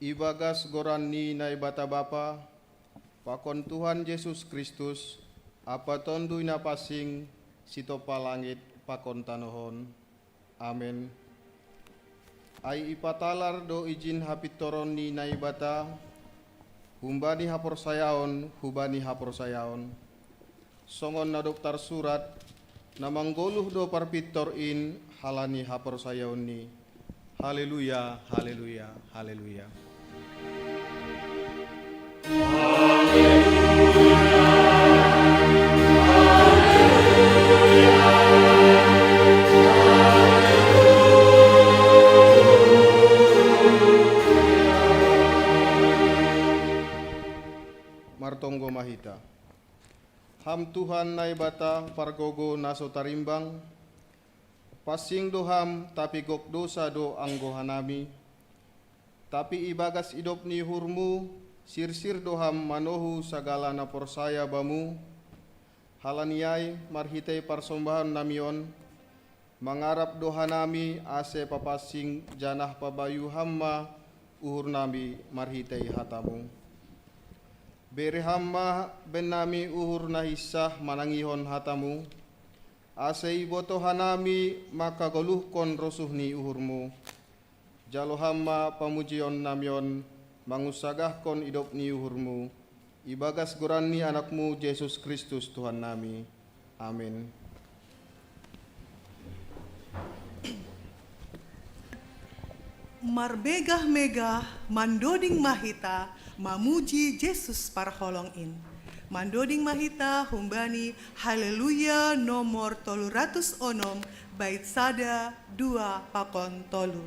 Ibagas gorani na ibata Bapa, pakon Tuhan Yesus Kristus, apa tondu ina pasing sito palangit pakon tanohon. Amin. Ai ipatalar do izin hapitoron ni na ibata, humbani haporsayaon, hubani haporsayaon. Songon na dokter surat, namanggoluh do parpitor in halani haporsayaon ni. Haleluya, haleluya, haleluya. Martonggo Mahita. Ham Tuhan na ibata pargogo naso tarimbang, pasing doham tapi gok dosa do anggo hanami, tapi ibagas idop ni hurmu, sirsir doham manohu sagala na porsaya bamu, halaniai marhitai parsombahan namion, mangarap dohanami ase papasing janah pabayu hamma uhur nami marhitai hatamu. Bere hamma ben nami uhur nahisah manangihon hatamu, ase iboto hanami maka goluhkon rosuhni uhurmu. Jalo hamma pamujion namion mangusagahkon idop ni uhurmu. Ibagas gorani anakmu Yesus Kristus Tuhan nami. Amin. Marbegah-megah mandoding mahita mamuji Yesus parholong in. Mandoding mahita humbani haleluya nomor 306 bait sada 2 pakon tolu.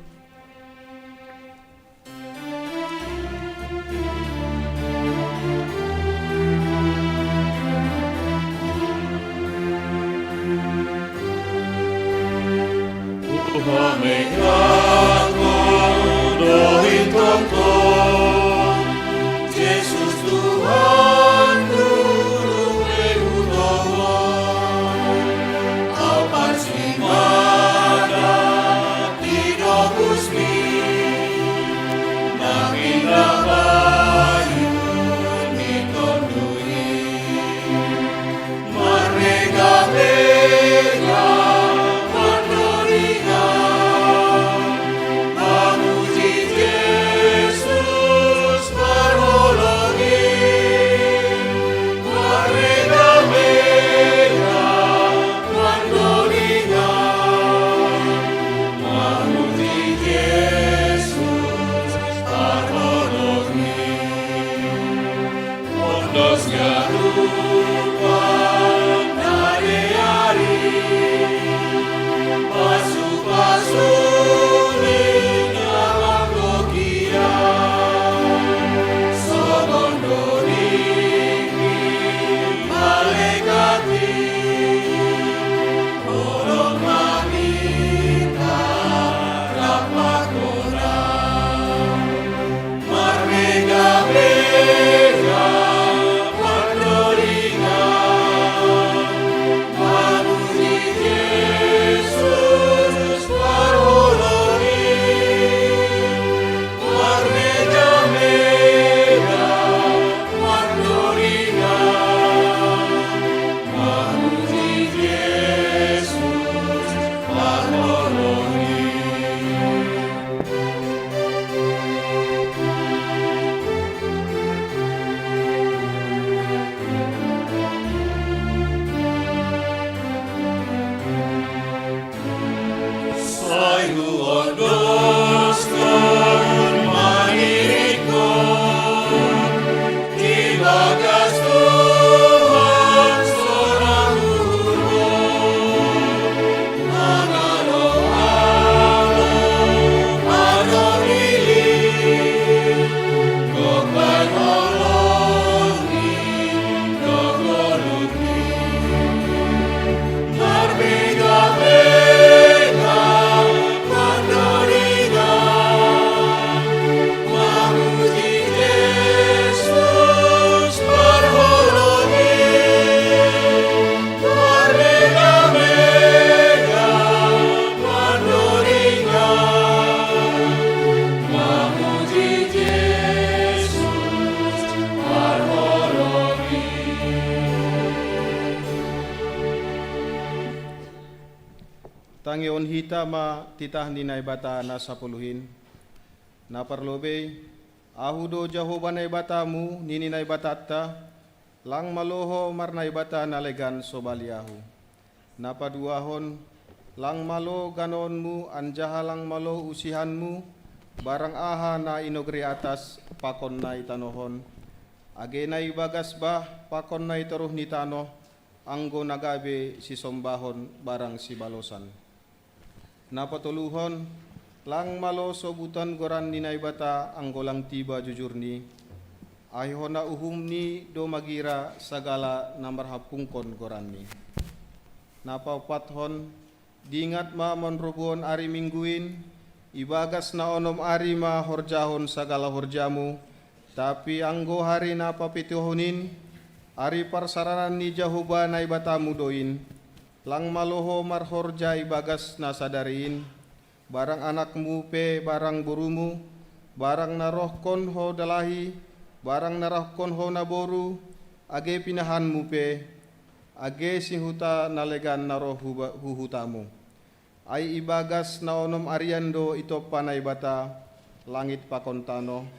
Yesus Tuhan guru utama, apa sih mana tidak usmi, nakinda bayu ditondui, marega-mega mandorina, mamuji Yesus parholongi, marega-mega mandorina, mamuji Yesus parholongi. Ondos garupa nare-ari, pasu-pasu ninyamang logia, sogondoringi malekati, tolong manita rapakona, marmega-mega mandorina, mamuji Yesus parholongi, marmega-mega mandorina, mamuji Yesus parholongi. Sayu ondoskan manirikon, ibagas Tuhan seorang uhurmu, angalo-alo adorili, gokban holongi, gogoluki, marbega-mega mandorina, Pangion hita ma titah ni naibata na sapuluhin. Na parlobe, ahudo Jehova naibatamu nini naibatatta, lang maloho mar naibata nalegan sobaliahu. Na paduahon, lang malo ganonmu anjaha lang malo usihanmu, barang aha na inogri atas pakon na itanohon. Age na ibagas ba pakon na itaruh ni tano, anggo nagabe si sombahon barang si balosan. Napatuluhon, lang malo sobutan goran ni naibata anggo lang tiba jujur ni, ayho na uhum ni do magira sagala namar hapungkon goran ni. Napapathon, dingat ma monrugon ari mingguin, ibagas na onom ari ma horjahon sagala horjamu, tapi anggo hari napapituhonin, ari parsaranan ni Jehova naibatamu doin, lang maloho marhorja ibagas nasadariin, barang anakmu pe barang burumu, barang narohkon ho dalahi, barang narohkon ho naboru, age pinahanmu pe, age sihuta nalegan naroh huhutamu. Ay ibagas na onom ariando ito panay bata, langit pakon tano,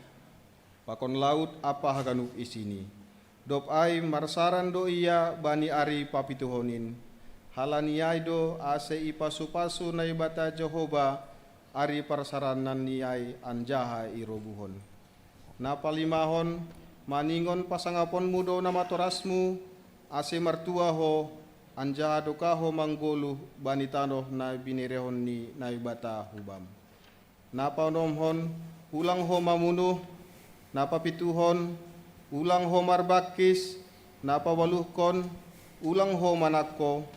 pakon laut apa haganuk isini. Dop ay marsaran do iya bani ari papituhonin. Halaniay do ase ipasu-pasu na ibata Jehova ari parsaranan niyay anjaha irobuhon. Napalimahon maningon pasangapon mo do na matorasmu ase martua ho anjaha do kaho manggolu banitano na binirehon ni na ibata hubam. Napanomhon ulang ho mamunuh, napapituhon ulang ho marbakis, napawaluhkon ulang ho manakko,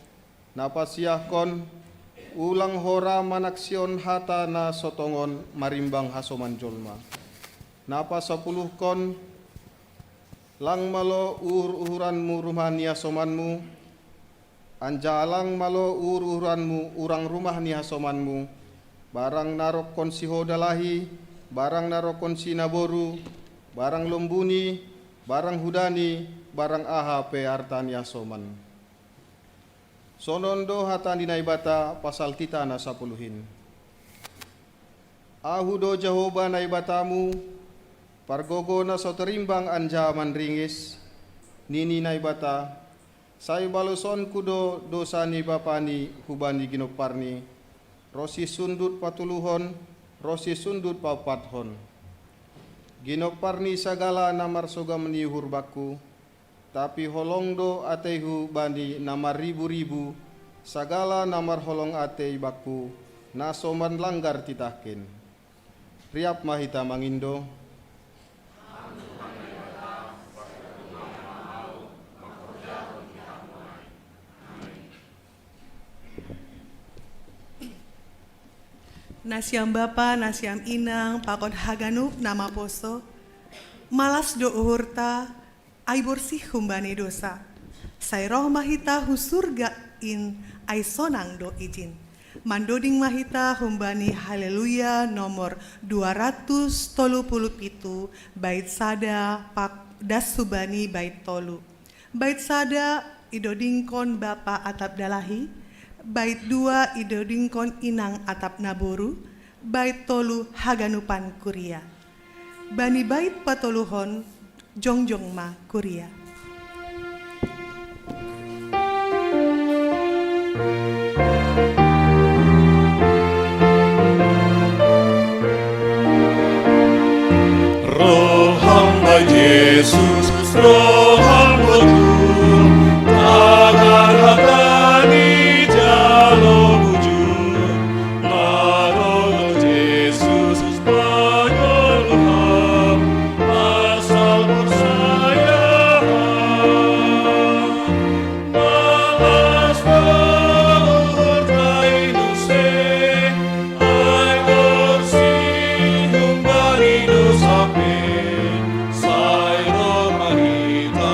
napasiyahkon ulang hora manaksion hata na sotongon marimbang hasoman jolma. Napasapuluhkon lang malo uhuranmu rumah ni hasomanmu, anjalang malo uhuranmu urang rumah ni hasomanmu, barang narokon si hodalahi, barang narokon si naboru, barang lombuni, barang hudani, barang aha pe artani hasoman. Sonondo hata dinaibata pasal tita na sapuluhin. Ahudo Jehova naibatamu, pargogo na soterimbang anja manringis, nini naibata, say baloson kudo dosa ni bapani hubani ginoparni, rosi sundut patuluhon, rosi sundut papathon. Ginoparni sagala namar sogam ni hurbaku, tapi holong do atehu bani namar ribu-ribu, sagala namar holong atei baku, nasoman langgar titahkin. Riap mahita mangindo. Nasiam Bapa, nasiam Inang, pakon haganuk nama poso, malas do uhurta, ay bersih humbani dosa, say roh mahita hu surga in, ay sonang do izin. Mandoding mahita humbani haleluya nomor 237, bait sada pak das subani bait tolu. Bait sada idodingkon Bapa atap dalahi, bait dua idodingkon Inang atap naboru, bait tolu haganupan kuria. Bani bait patoluhon jongjong ma kuria. Roh hamba Yesus, roh hamba Tuhan, tangan hatani jalo bujur, naroh Yesus banyak ham, asal bersaya, balas bahur kainuse, ay bersih humbani dosa pe, say roh mahita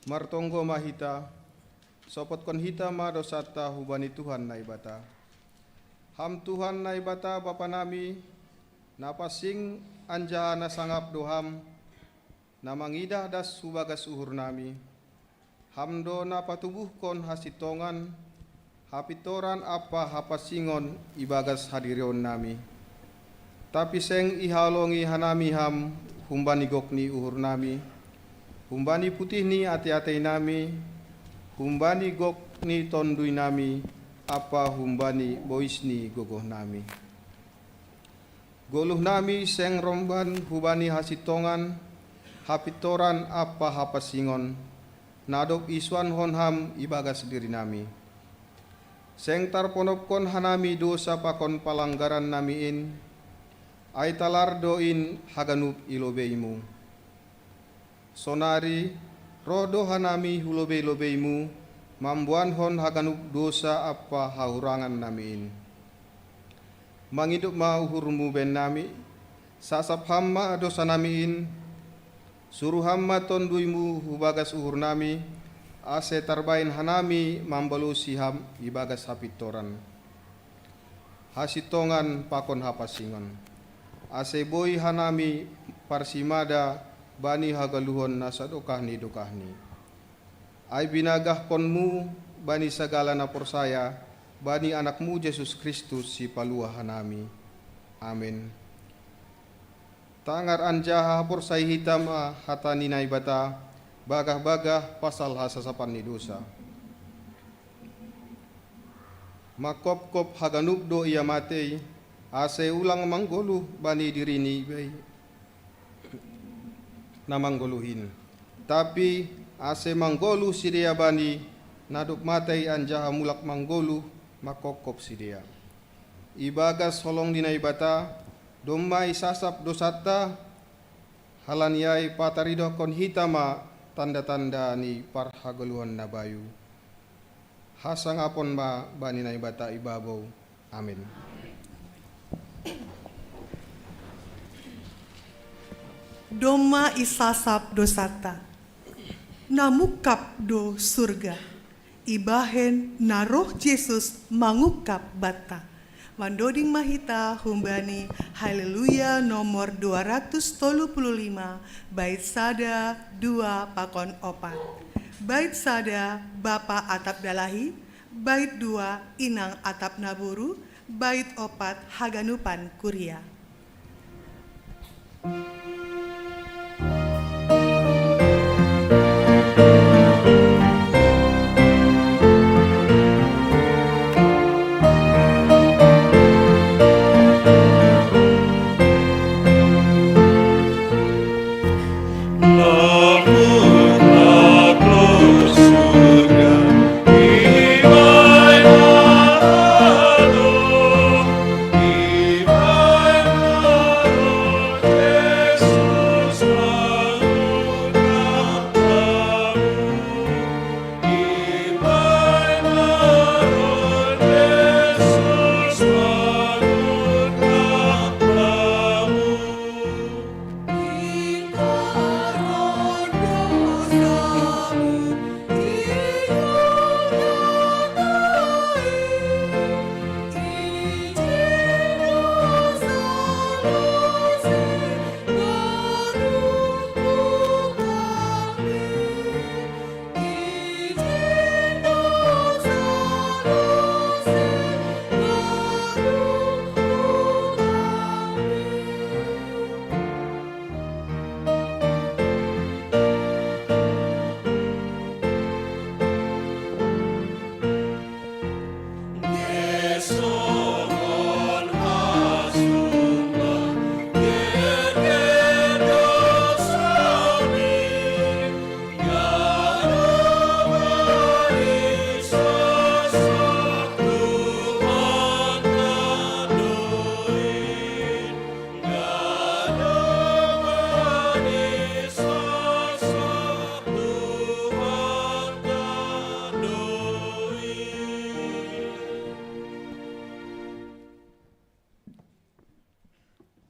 martonggo mahita, sopot kon hita ma dosata hubani Tuhan na ibata. Ham Tuhan na ibata Bapa nami, napasing anja na sangap doham, na mangidah das hubagas uhur nami. Hamdo na patubuh kon hasitongan, hapitoran apa hapasingon ibagas hadirion nami. Tapi seng ihalongi hanami ham, humbani gokni uhur nami, humbani putih ni ati-ati nami, humbani gokni tondui nami, apa humbani boisni gogoh nami. Goluh nami seng romban hubani hasitongan, hapitoran apa hapasingon, nadok iswan honham ibagas diri nami. Seng tarponopkon hanami dosa pakon palanggaran namiin, ay talar doin haganup ilobeimu. Sonari rodo hanami hulobe-lobeimu, mambuan hon haganup dosa apa haurangan namiin. Mangidup ma uhurmu ben nami, sasap hamma dosa namiin, suruh hamma tonduimu hubagas uhur nami, ase tarbain hanami mambalusi ham ibagas hapitoran. Hasitongan pakon hapasingon, ase boy hanami parsimada bani hagaluhon nasa dokahni. Ay binagah konmu bani sagala na porsaya, bani anakmu Yesus Kristus si paluah hanami. Amin. Tangar anja porsay hitam hatani na ibata, bagah-bagah pasal hasasapan ni dosa. Makop-kop haganup do ia matei, ase ulang manggoluh bani dirini bay na manggoluhin. Tapi ase manggoluh si dia bani, naduk matei anjaha mulak manggoluh makokop si dia. Ibagas holong dinai bata, domai sasap dosata, halaniai patarido kon hitama tanda-tanda ni parhagaluhan na bayu. Hasangapon ma bani nai bata ibabaw. Amin. Doma isasap dosata, namukap do surga, ibahen na roh Yesus mangukap bata. Mandoding mahita humbani haleluya nomor 235 bait sada 2 pakon opat. Bait sada Bapa atap dalahi, bait 2 inang atap naburu, bait opat haganupan kuria.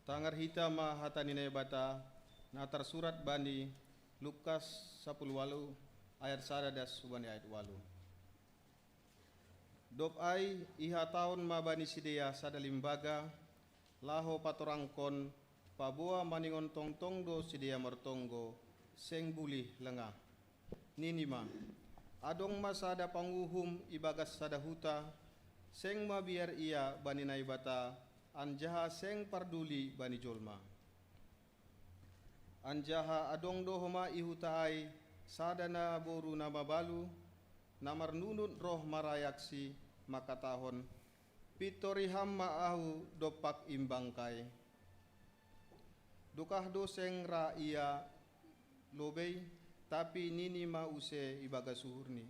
Tangar hita ma hatani na bata, na tersurat bani Lukas 10:8, ayat sada das subani ayat 8. Dop ai iha taon mabani sidea sada limbaga laho patorangkon pabua maningon tongtong do sidea mertonggo seng bulih lengah. Ninima adong masada panguhum ibagas sada huta seng mabiar ia bani naibata anjaha seng parduli bani jolma. Anjaha adong dohoma ihuta ai sadana boru nama balu namar nunut roh marayaksi maka tahon pitoriham maahu dopak imbangkai dukah doseng ra ia lobei tapi nini ma use ibaga suhurni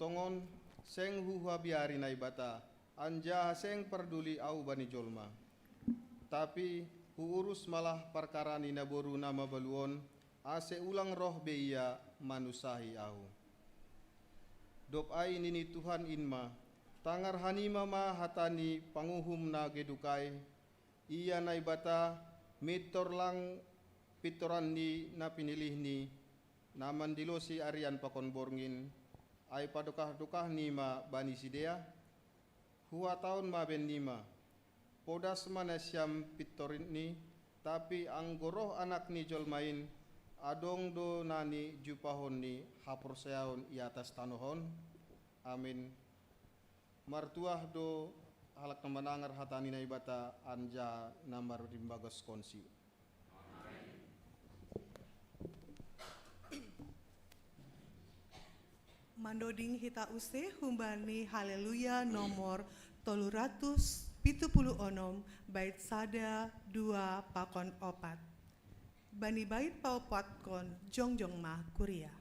tongon seng huha biari naibata anja seng perduli au bani jolma tapi huurus malah perkara nina boru nama baluon ase ulang roh beia manusahi au. Dop ai nini Tuhan inma tangar hanima ma hatani panguhum na gedukai ia naibata mitor lang pitoran ni na pinilih ni naman dilosi arian pakon borngin ai padukah-dukah nima bani sidea huwa taun ma ben nima podas manasyam pitorin ni tapi anggoroh anak ni jolmain adong do nani jupahon ni hapur seaon i atas tanohon amin martuah do halak namanangar hatani na ibata anja namar rimbagas konsi. Mandoding hita use humbani haleluya nomor 376 bait sada 2 pakon 4 bani bait paupat kon jongjong ma kuria.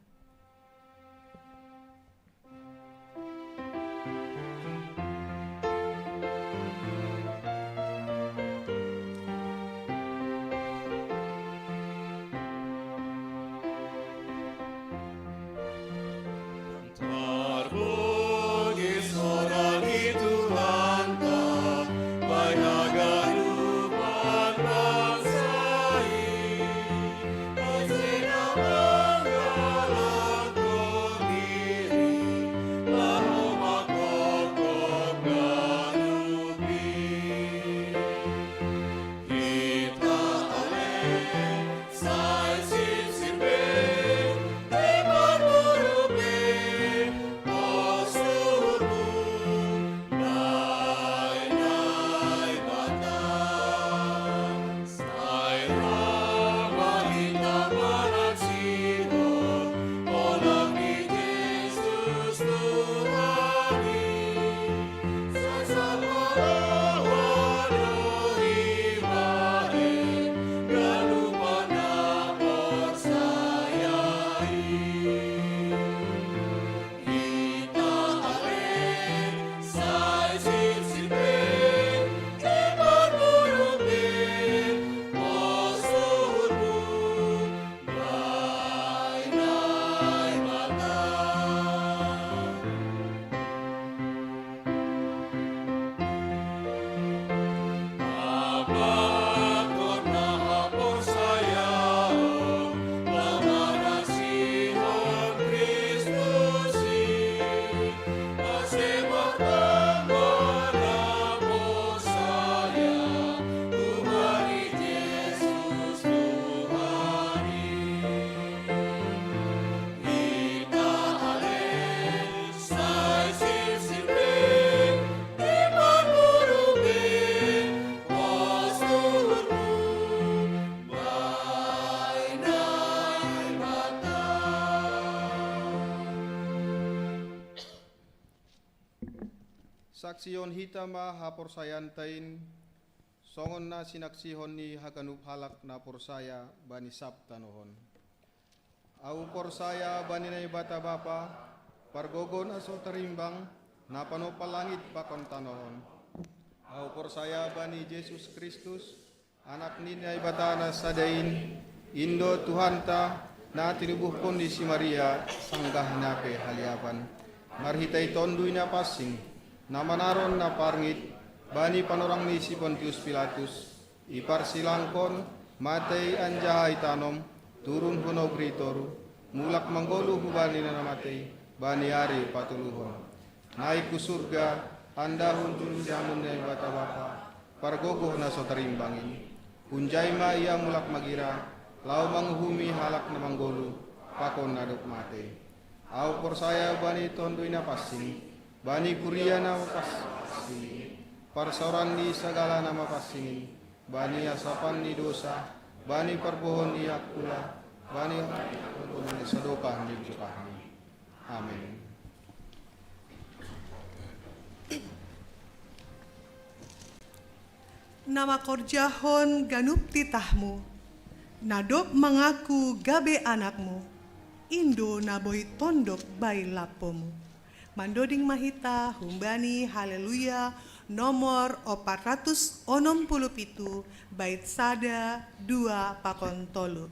Terpuji sorangi Tuhan tak banyak gadupan bangsai Asina menggalak diri lalu makokok gadupi Kita ale sai sin sirbe Iman murupi Saksiyon hitama hapor sayantain songon na sinaksihon ni haganup halak na porsaya bani sabtanohon. Au porsaya bani na ibata bapa pargogon aso terimbang na panopalangit pakon tanohon. Au porsaya bani Yesus Kristus anak ni na ibata na sadain Indo Tuhanta na tinubuh kondisi Maria sanggah nape haliapan marhitai tonduy na passing namanaron na parngit bani panorang ni si Pontius Pilatus iparsilangkon matay anjahay tanom turun hunog ritoru mulak manggolu hubani na namatay, bani ari patuluhon. Naik ku surga, anda hunjul jamun na bata-bata, pargogo na so tarimbangin. Hunjay ma iya mulak magira, lau manghumi halak na manggolu, pakon nadok mate. Au porsaya bani tondoy na passing, bani kuria na passing, parsoran di segala nama passingin, bani asapan di dosa, bani perpohon di akula, bani sedokah di cukahni. Amin. Nama korjahon ganup titahmu, nadop mengaku gabe anakmu, Indo naboy tondok bay lapomu. Mandoding mahita humbani haleluya nomor 467 bait sada 2 pakon tolu.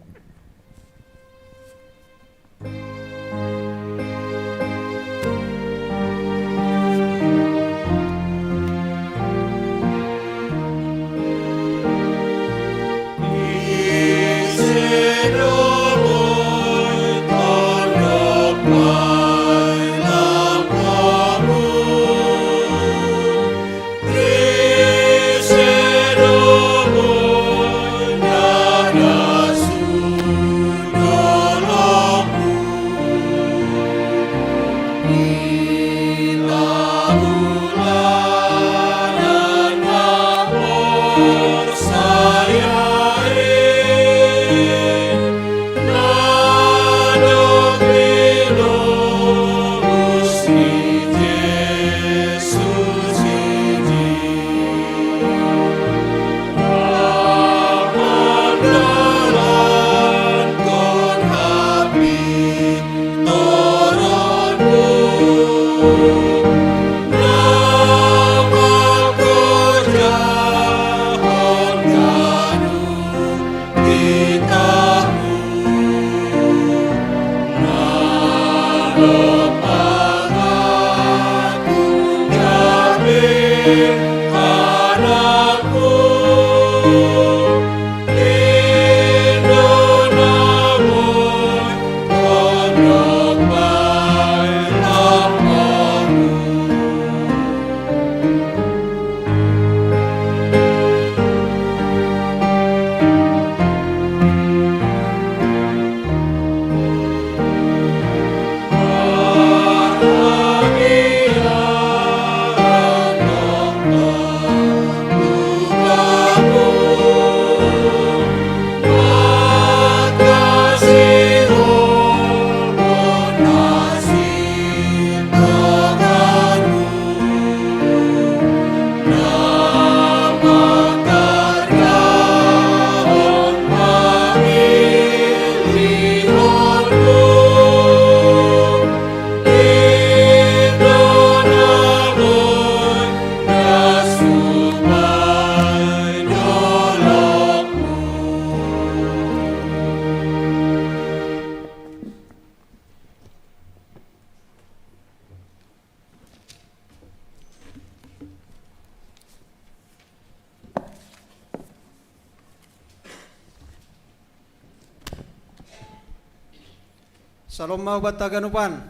Salom mau bataganupan.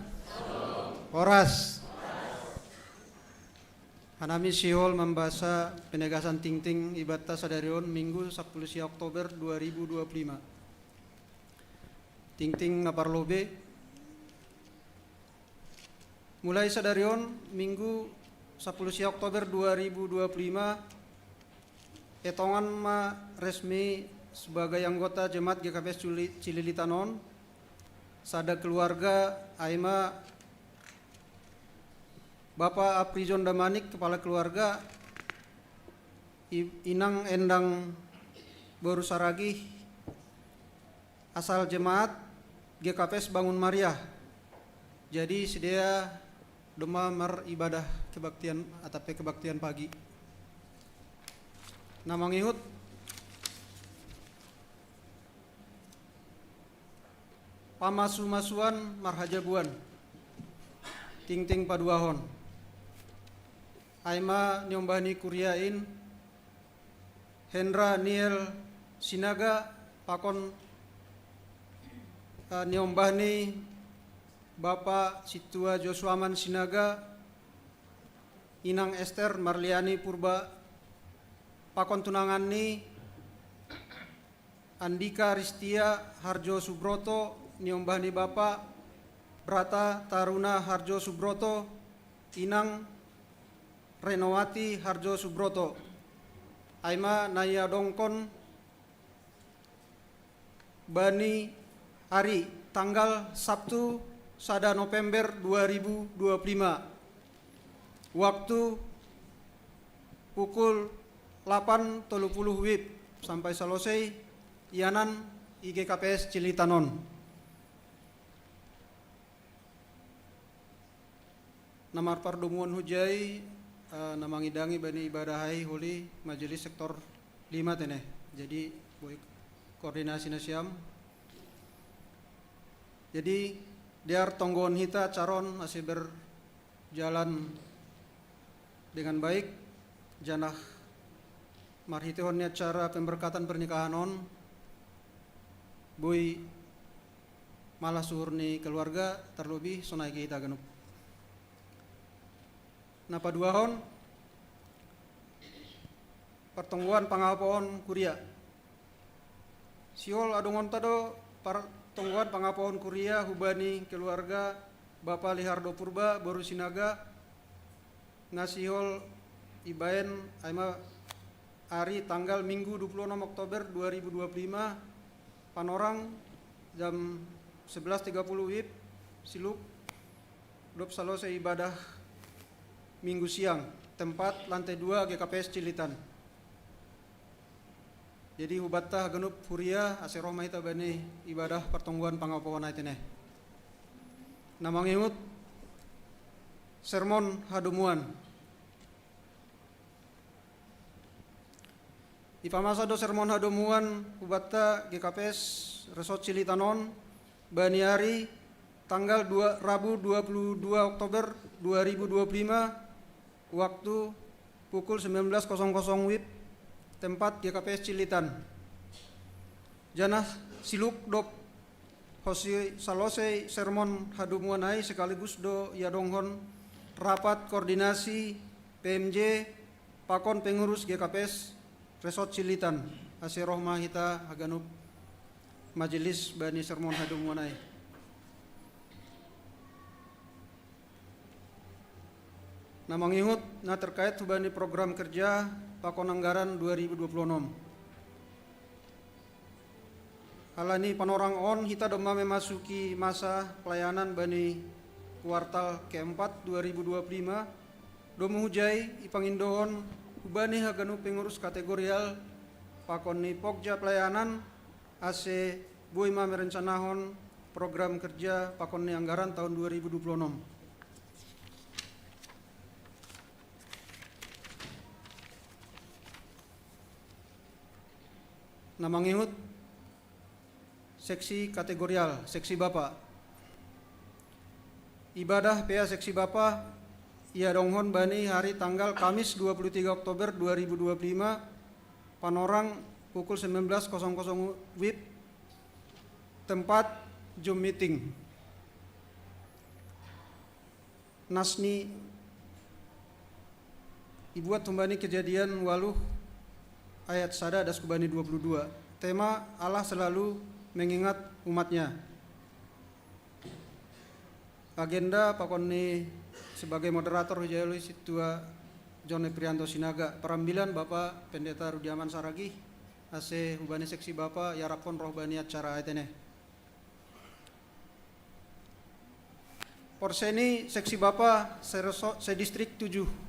Horas. Hanami Sihol membahasa penegasan ting-ting Ibata Sadarion Minggu 10 Oktober 2025. Ting-ting ngaparlobe. Mulai Sadarion Minggu 10 Oktober 2025 etongan ma resmi sebagai anggota Jemaat GKPS Cililitanon sada keluarga Aima Bapak Aprizon Damanik kepala keluarga, Inang Endang Boru Saragih asal jemaat GKPS Bangun Maria. Jadi sedia dema ibadah kebaktian atau kebaktian pagi. Nama ngihut Pamasu-masuan marhajabuan ting-ting paduahon Aima nyombani kuriain Hendra Niel Sinaga pakon niombah ni Bapak Situa Josuaman Sinaga, Inang Esther Marliani Purba, pakon tunangan ni Andika Ristia Harjo Subroto, niombah ni Bapak Brata Taruna Harjo Subroto, Inang Renowati Harjo Subroto. Aima Naya Dongkon Bani hari tanggal Sabtu sada November 2025. Waktu pukul 8.30 WIB sampai selesai Ianan IGKPS Cilitanon. Namar pardumuan hujai namangidangi bani ibadahai huli majelis sektor 5 teneh. Jadi boy koordinasi nasiam. Jadi diar tonggon hita caron masih berjalan dengan baik. Janah marhitihonnya cara pemberkatan pernikahan on. Boy malah suhur ni keluarga terlebih sonai kita genup. Napa duahon pertemuan pangapoon kuria. Siol adongon tado pertemuan pangapoon kuria hubani keluarga Bapak Lihardo Purba Boru Sinaga ngasihol ibaen aima hari tanggal Minggu 26 Oktober 2025 panorang jam 11.30 WIB siluk dop selesai ibadah Minggu siang, tempat lantai 2 GKPS Cilitan. Jadi hubatta genup huria ase rohma ita bani ibadah pertongguan pangapawan aitene. Namangiut sermon hadumuan. Ipamasa do sermon hadumuan hubatta GKPS Resort Cilitanon bani hari tanggal Rabu 22 Oktober 2025 waktu pukul 19.00 WIB tempat GKPS Cilitan. Janah siluk dop hosi salosei sermon hadumuanai sekaligus do yadonghon rapat koordinasi PMJ pakon pengurus GKPS Resort Cilitan ase rohma hita haganup majelis bani sermon hadumuanai. Namangingut na terkait hubani program kerja pakon anggaran 2026. Halani panorang on hita doma memasuki masa pelayanan bani kuartal keempat 2025. Domu hujai ipangindohon hubani haganu pengurus kategorial pakon ni pokja pelayanan ase buima merencanahon program kerja pakon ni anggaran tahun 2026. Namangingut seksi kategorial, seksi Bapak. Ibadah PA seksi Bapak ia donghon bani hari tanggal Kamis 23 Oktober 2025 panorang pukul 19.00 WIB tempat Zoom meeting. Nasni ibuat tumbani kejadian waluh ayat sada das kubani 22. Tema Allah selalu mengingat umatnya. Agenda pakon ni sebagai moderator Hujayului Situa John Prianto Sinaga. Perambilan Bapak Pendeta Rudiaman Saragi ase hubani seksi Bapak yarakon rohbani acara etene. Porseni seksi Bapak se distrik 7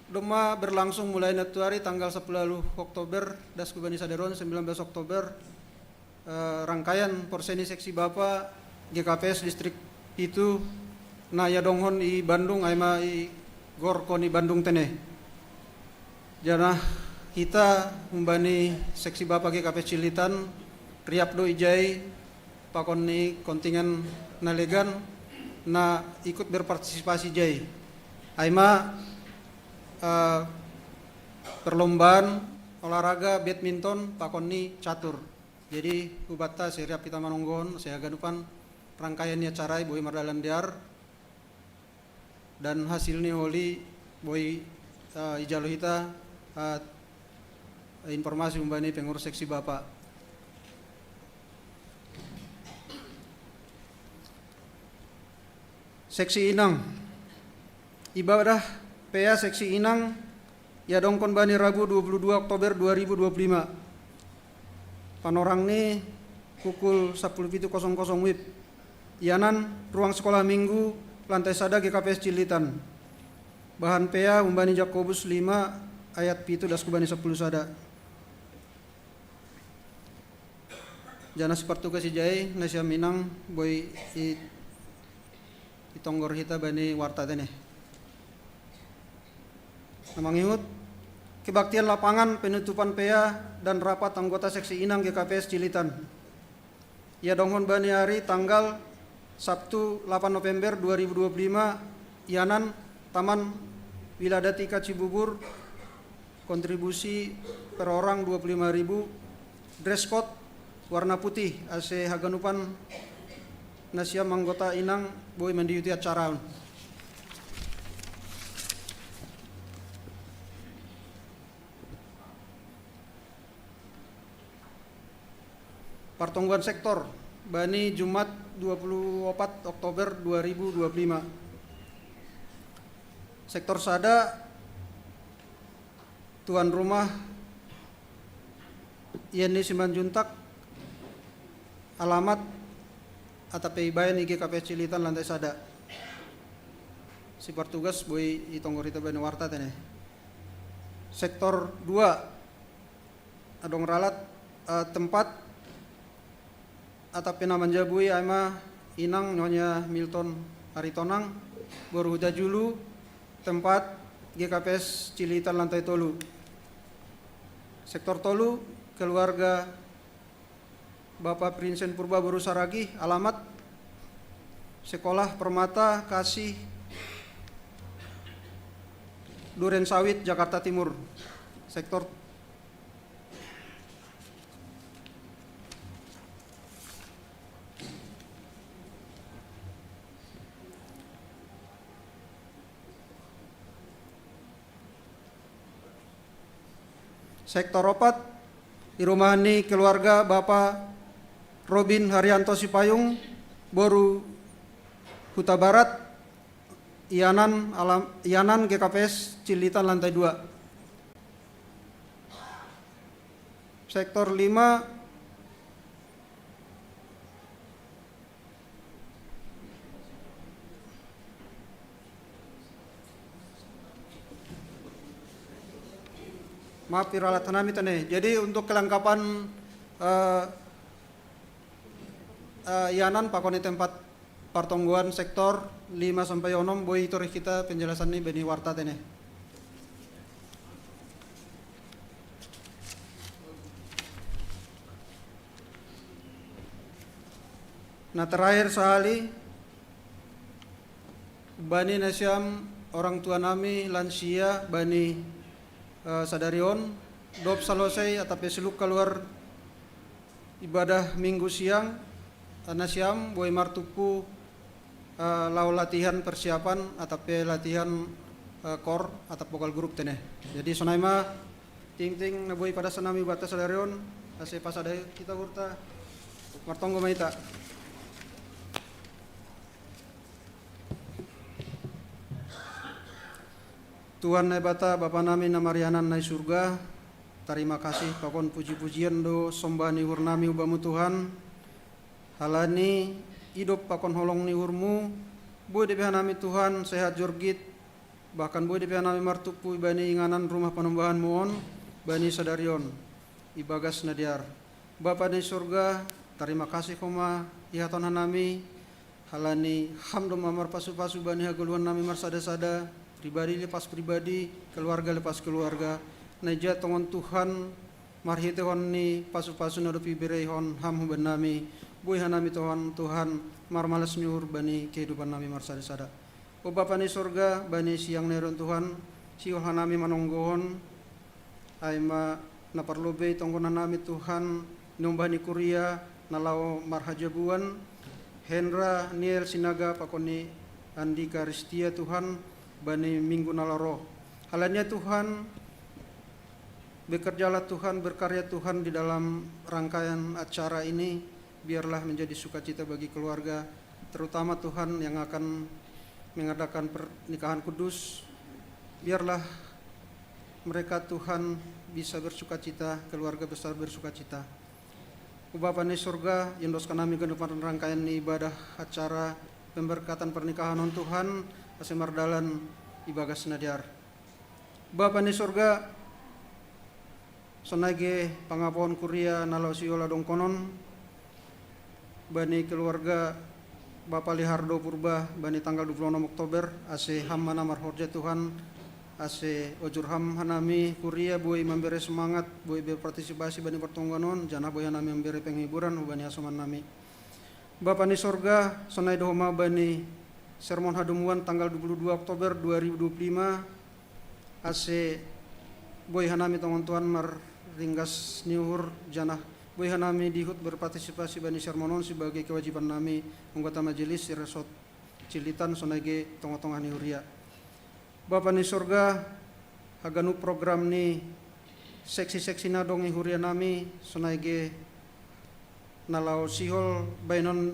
Doma berlangsung mulai hari tanggal 10 Oktober das kubani saderon 19 Oktober rangkaian porseni seksi Bapak GKPS distrik itu na ya donghon i Bandung aima i gorkon i Bandung tene. Janah kita membani seksi Bapak GKPS Cilitan riap do ijai pakon ni kontingen nalegan na ikut berpartisipasi jai. Aima perlombaan olahraga badminton pakon ni catur. Jadi ubata seriap kita manonggon saya ganupan rangkaian acara boy mardalan diar dan hasilnya oli boy ijalo hita informasi umbani pengurus seksi Bapak. Seksi Inang ibadah PA Seksi Inang ya dongkon bani Rabu 22 Oktober 2025 panorang ni pukul 10.00 WIB Yanan ruang sekolah minggu lantai sada GKPS Cilitan bahan PA umbani Jakobus 5 ayat 7 daskubani 10 sada jana sepertugas ijai nasia minang boy itonggor hita bani warta tene namangihut kebaktian lapangan penutupan PA dan rapat anggota seksi Inang GKPS Cilitan ya donghon bani hari tanggal Sabtu 8 November 2025 Yanan Taman Wiladatika Cibubur kontribusi per orang 25.000 dress code warna putih AC haganupan nasiam anggota Inang boy mendiuti acara pertongguan sektor bani Jumat 24 Oktober 2025 sektor sada tuan rumah Yeni Simanjuntak alamat atape bayan GKPS Cilitan lantai sada si pertugas boy itonggorita bani warta tene sektor 2 adong ralat tempat atape naman jabui ama Inang nyonya Milton Aritonang Borhuda Julu tempat GKPS Cilitan lantai tolu sektor tolu keluarga Bapak Prinsen Purba Boru Saragi alamat Sekolah Permata Kasih Duren Sawit Jakarta Timur sektor sektor 4 di rumah ini keluarga Bapak Robin Haryanto Sipayung Boru Huta Barat Ianan GKPS Cilitan lantai 2 sektor 5 maaf iralat tanami tane. Jadi untuk kelengkapan Yanan pakoni tempat partongguan sektor 5 sampai 6 boy itori kita penjelasan ini beni warta tene. Nah terakhir sehali bani nasiam orang tua nami lansia bani sadarion dop salosai atape seluk keluar ibadah minggu siang nasiam boy martupu lau latihan persiapan atape latihan kor atau vokal grup tene. Jadi sonaima ting na boy pada sanami bata sadarion ase pasada kita urta martonggo maita. Tuhan nai bata Bapa nami na Marianan nai surga terima kasih pakon puji-pujian do sombani hurnami ubamu Tuhan halani hidup pakon holong ni hurmu boy debehan nami Tuhan sehat jorgit bahkan boy debehan nami martupu ibani inganan rumah panembahan muon bani sadarion ibagas nadiar Bapa nai surga terima kasih koma ihatan nami halani hamdom amar pasu-pasu bani haguluan nami marsada-sada pribadi lepas pribadi, keluarga lepas keluarga. Naija tongon Tuhan marhite hon ni pasu-pasu nadopi berei hon ham huban nami. Boy hanami Tuhan marmalas nyuhur bani kehidupan nami marsada-sada. O Bapa ni surga bani siang neron Tuhan siul hanami manonggohon aima naparlobe tonggonan nami Tuhan inombani kuria nalao marhajabuan Hendra Niel Sinaga pakoni Andika Ristia Tuhan bani minggu nalaro. Halanya Tuhan, bekerjalah Tuhan, berkarya Tuhan di dalam rangkaian acara ini, biarlah menjadi sukacita bagi keluarga, terutama Tuhan yang akan mengadakan pernikahan kudus, biarlah mereka Tuhan bisa bersukacita, keluarga besar bersukacita. Bapa di surga, yang doskan kami kedepan rangkaian ibadah acara pemberkatan pernikahan on Tuhan, asemardalan ibagas nadiar. Bapa di surga, sonage pangapon kuria nalau siola dongkonon, bani keluarga Bapak Lihardo Purba bani tanggal 26 Oktober ase hammana marhorja Tuhan ase ojurham hanami kuria boy memberi semangat boy berpartisipasi bani pertongganon jana boy hanami memberi penghiburan bani asoman nami. Bapak di sorga sonai dohoma bani sermon hadumuan tanggal 22 Oktober 2025 ase boy hanami tongon Tuhan mar ringgas niuhur janah boy hanami dihut berpartisipasi bani sermonon sebagai kewajiban nami anggota majelis resort cilitan sonage tonga-tonga nihuria. Bapa ni surga haganu program ni seksi-seksi nadong ihuria nami sonage nalau sihol bainon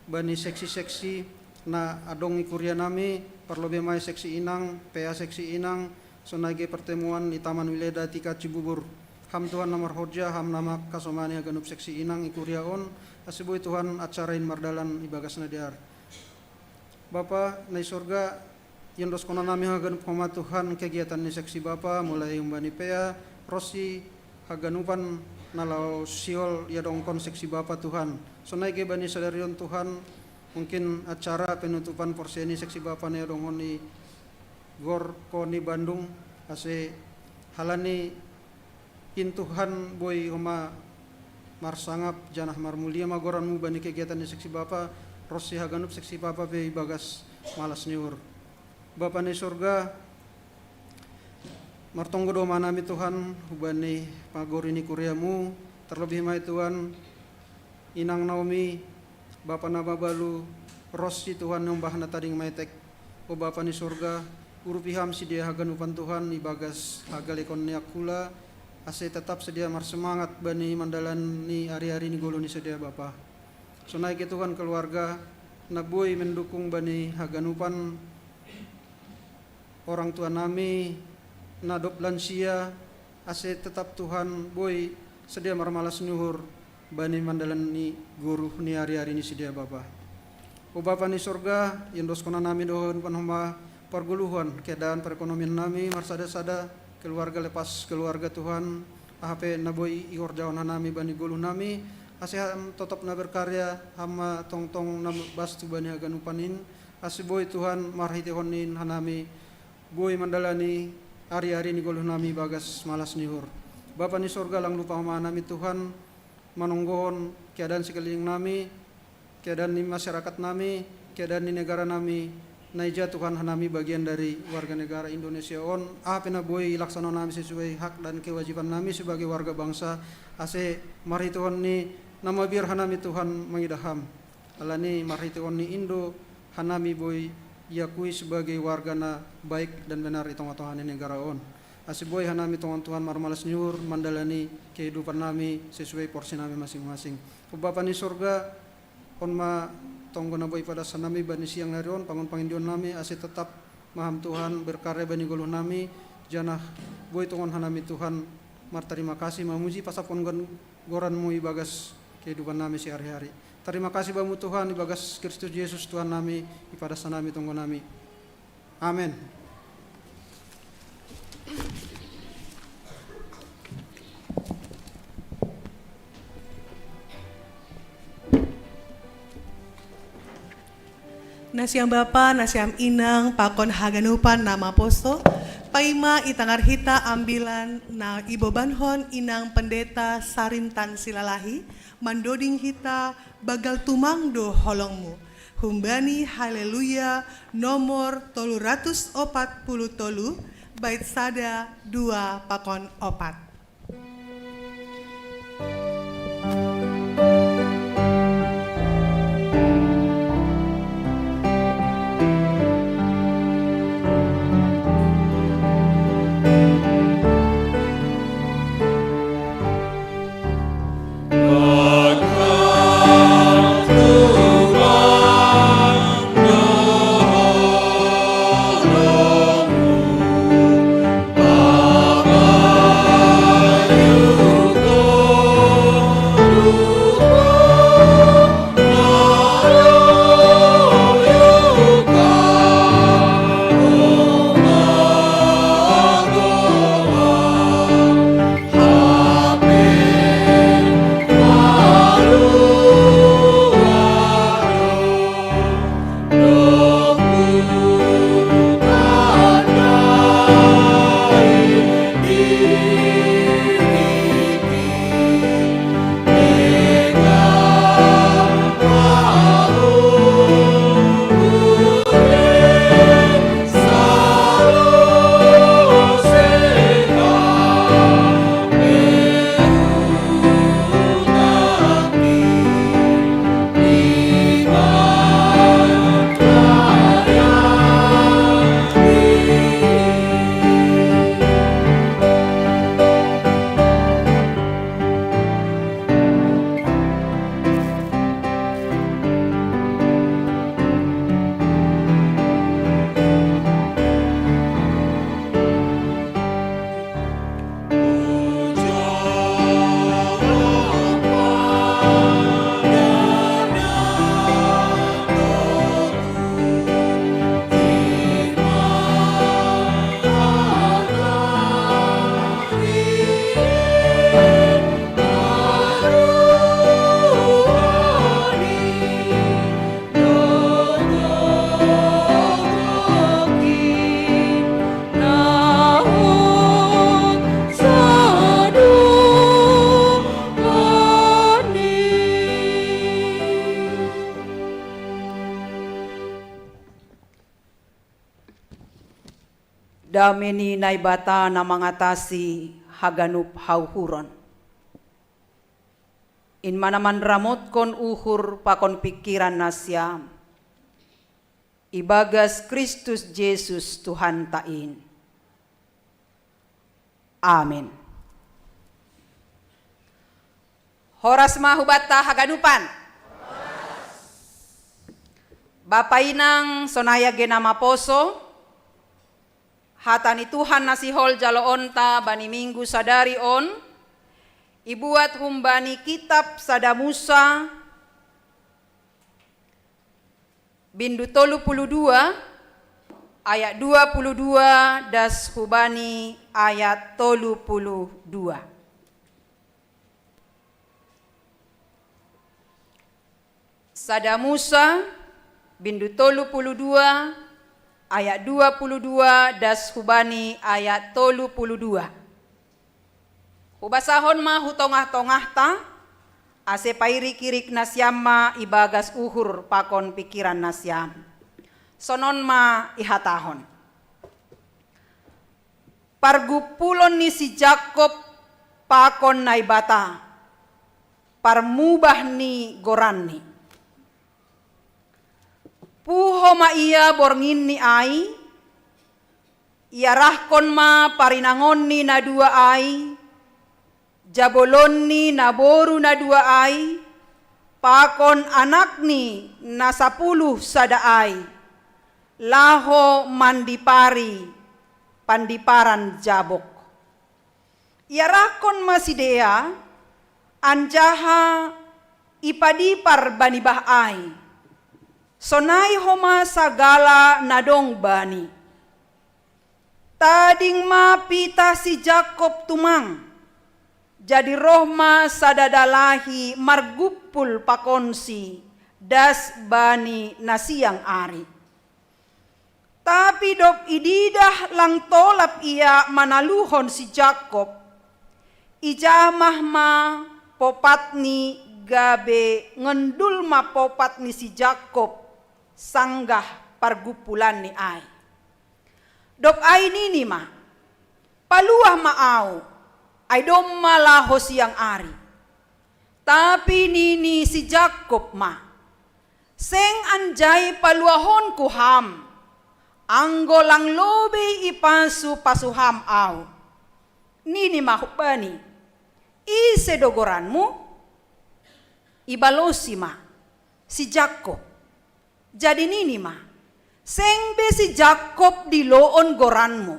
bani seksi-seksi na adong ikuria nami parlobe mai seksi inang PA seksi inang sonage pertemuan di Taman Wileda Tika Cibubur. Ham Tuhan nomor hoja, ham nama kasomani aganup seksi inang ikuriaon, asiboy Tuhan acarain mardalan ibagas nadiar. Bapa nai surga, yang dos kona nami haganup koma Tuhan kegiatan ni seksi Bapa mulai umbani pea, rosi haganupan nalau siol ya dongkon seksi Bapa Tuhan. Sonai ge bani sadarion Tuhan, mungkin acara penutupan porseni seksi Bapa ni dongoni gor koni Bandung, ase halani Tuhan boy homa marsangap janah marmulia magoranmu bani kegiatan di seksi Bapa rosi haganup seksi Bapa be bagas malas niur. Bapa ni surga martonggo do manami Tuhan hubani pagorini kuriamu terlebih mai Tuhan inang Naomi Bapa nababalu rosi Tuhan yang bahana tading maitek o Bapa ni surga urupiham si dia haganupan Tuhan ibagas hagalekon niakula ase tetap sedia marsemangat bani mandalan ni hari-hari ni golo ni sedia Bapa. So naik Tuhan keluarga naboy mendukung bani haganupan orang tua nami nadop lansia ase tetap Tuhan boy sedia marmalas nuhur bani mandalan ni guru ni hari-hari ni sedia Bapa. O Bapa ni surga yang doskona nami dohon panhoma perguluhan keadaan perekonomian nami marsada-sada keluarga lepas keluarga Tuhan ahp naboy ior jawan nami bani guluh nami asiham tetap na berkarya hama tong-tong na bastu bani haganupanin asiboy Tuhan marhiti honin hanami boy mandalani hari-hari ni guluh nami bagas malas nihur. Bapa ni surga lang lupa hama nami Tuhan manunggohon keadaan sekeliling nami keadaan ni masyarakat nami keadaan ni negara nami naija Tuhan hanami bagian dari warga negara Indonesia on apa na boy laksana nami sesuai hak dan kewajiban nami sebagai warga bangsa ase mari Tuhan ni nama biar hanami Tuhan mengidaham alani mari Tuhan ni Indo hanami boy yakui sebagai warga na baik dan benar di tengah-tengah negara on ase boy hanami Tuhan marmalas nyur mandalani kehidupan nami sesuai porsi nami masing-masing. Bapa ni surga on ma tonggo na boy pada sanami bani siang narion pangon pangindion nami ase tetap maham Tuhan berkarya bani goluh nami janah boy tongon hanami Tuhan mar terima kasih mamuji pasapon goranmu ibagas kehidupan nami sehari-hari. Terima kasih bamu Tuhan ibagas Kristus Yesus Tuhan nami ipada sanami tonggo nami. Amin. Nasiam Bapa, nasiam Inang, pakon haganupan nama poso, paima itangar hita ambilan na ibobanhon Inang Pendeta Sarintan Silalahi, mandoding hita bagal tumangdo holongmu. Humbani haleluya nomor 340 tolu, bait sada 2 pakon 4. dameni naibata na mangatasi haganup hauhuron. In manaman ramot kon uhur pakon pikiran nasyam. Ibagas Kristus Jesus Tuhan tain. Amin. Horas mahubata haganupan. Bapainang sonaya genama poso. Hatani Tuhan nasihol jaloonta bani minggu sadari on. Ibuat humbani kitab Sadamusa bindu 32 ayat 22 das hubani ayat 32. Sadamusa bindu 32 ayat 22 das hubani ayat 32. Hubasahon ma hutongah-tongah ta, ase pairi kirik nasyam ma ibagas uhur pakon pikiran nasyam. Sonon ma ihatahon. Pargupulon ni si Jakob pakon naibata, parmubah ni goranni. Puho ma iya borngin ni ai, iarahkon ma parinangon ni na dua ai, jabolon ni naboru na dua ay, pakon anak ni na 10 sada ay, laho mandipari, pandiparan jabok. Iarakon masidea, anjaha ipadipar banibah ay, sonay homa sagala nadong bani. Tading mapita si Jakob tumang, jadi rohma sadadalahi margupul pakonsi das bani nasiang ari. Tapi dop ididah lang tolap ia manaluhon si Jakob. Ijamah ma popatni gabe ngendul ma popatni si Jakob sanggah pargupulan ni ay. Dop ay nini ma paluah maau ay dom malaho siyang ari. Tapi nini si Jakob ma, seng anjay paluahon kuham, anggolang lobe ipasu pasuham au. Nini mahupani, ise dogoranmu, ibalosi ma, si Jakob. Jadi nini ma, seng be si Jakob di loon goranmu,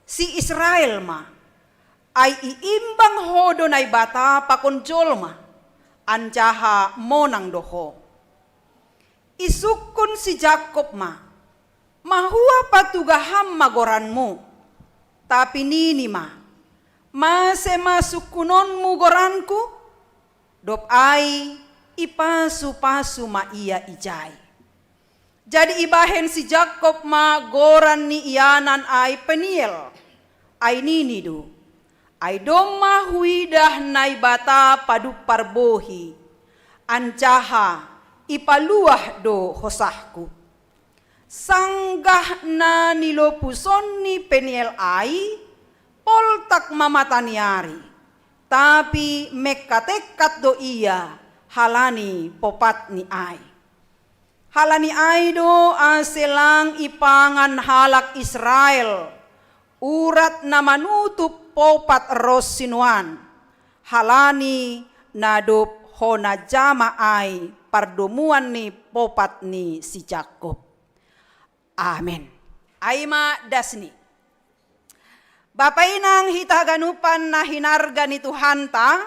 si Israel ma, ay iimbang hodo na ibata pakonjol ma, anjaha monang doho. Isukun si Jakob ma, mahua patugaham magoranmu, tapi nini ma, mase masukunonmu goranku, dop ay ipasu-pasu ma iya ijay. Jadi ibahen si Jakob ma goran ni iyanan ay Peniel, ay nini do. Ay doma huidah naibata padu parbohi, anjaha ipaluah do hosahku. Sanggah na nilopuson ni Peniel ay, poltak mamataniari, tapi mekatekat do iya halani popat ni ay. Halani ay do aselang ipangan halak Israel, urat na manutup popat rosinuan, halani nadop hona jama ay pardomuan ni popat ni si Jakob. Amen. Aima dasni. Bapainang hitaganupan na hinarga ni Tuhan ta,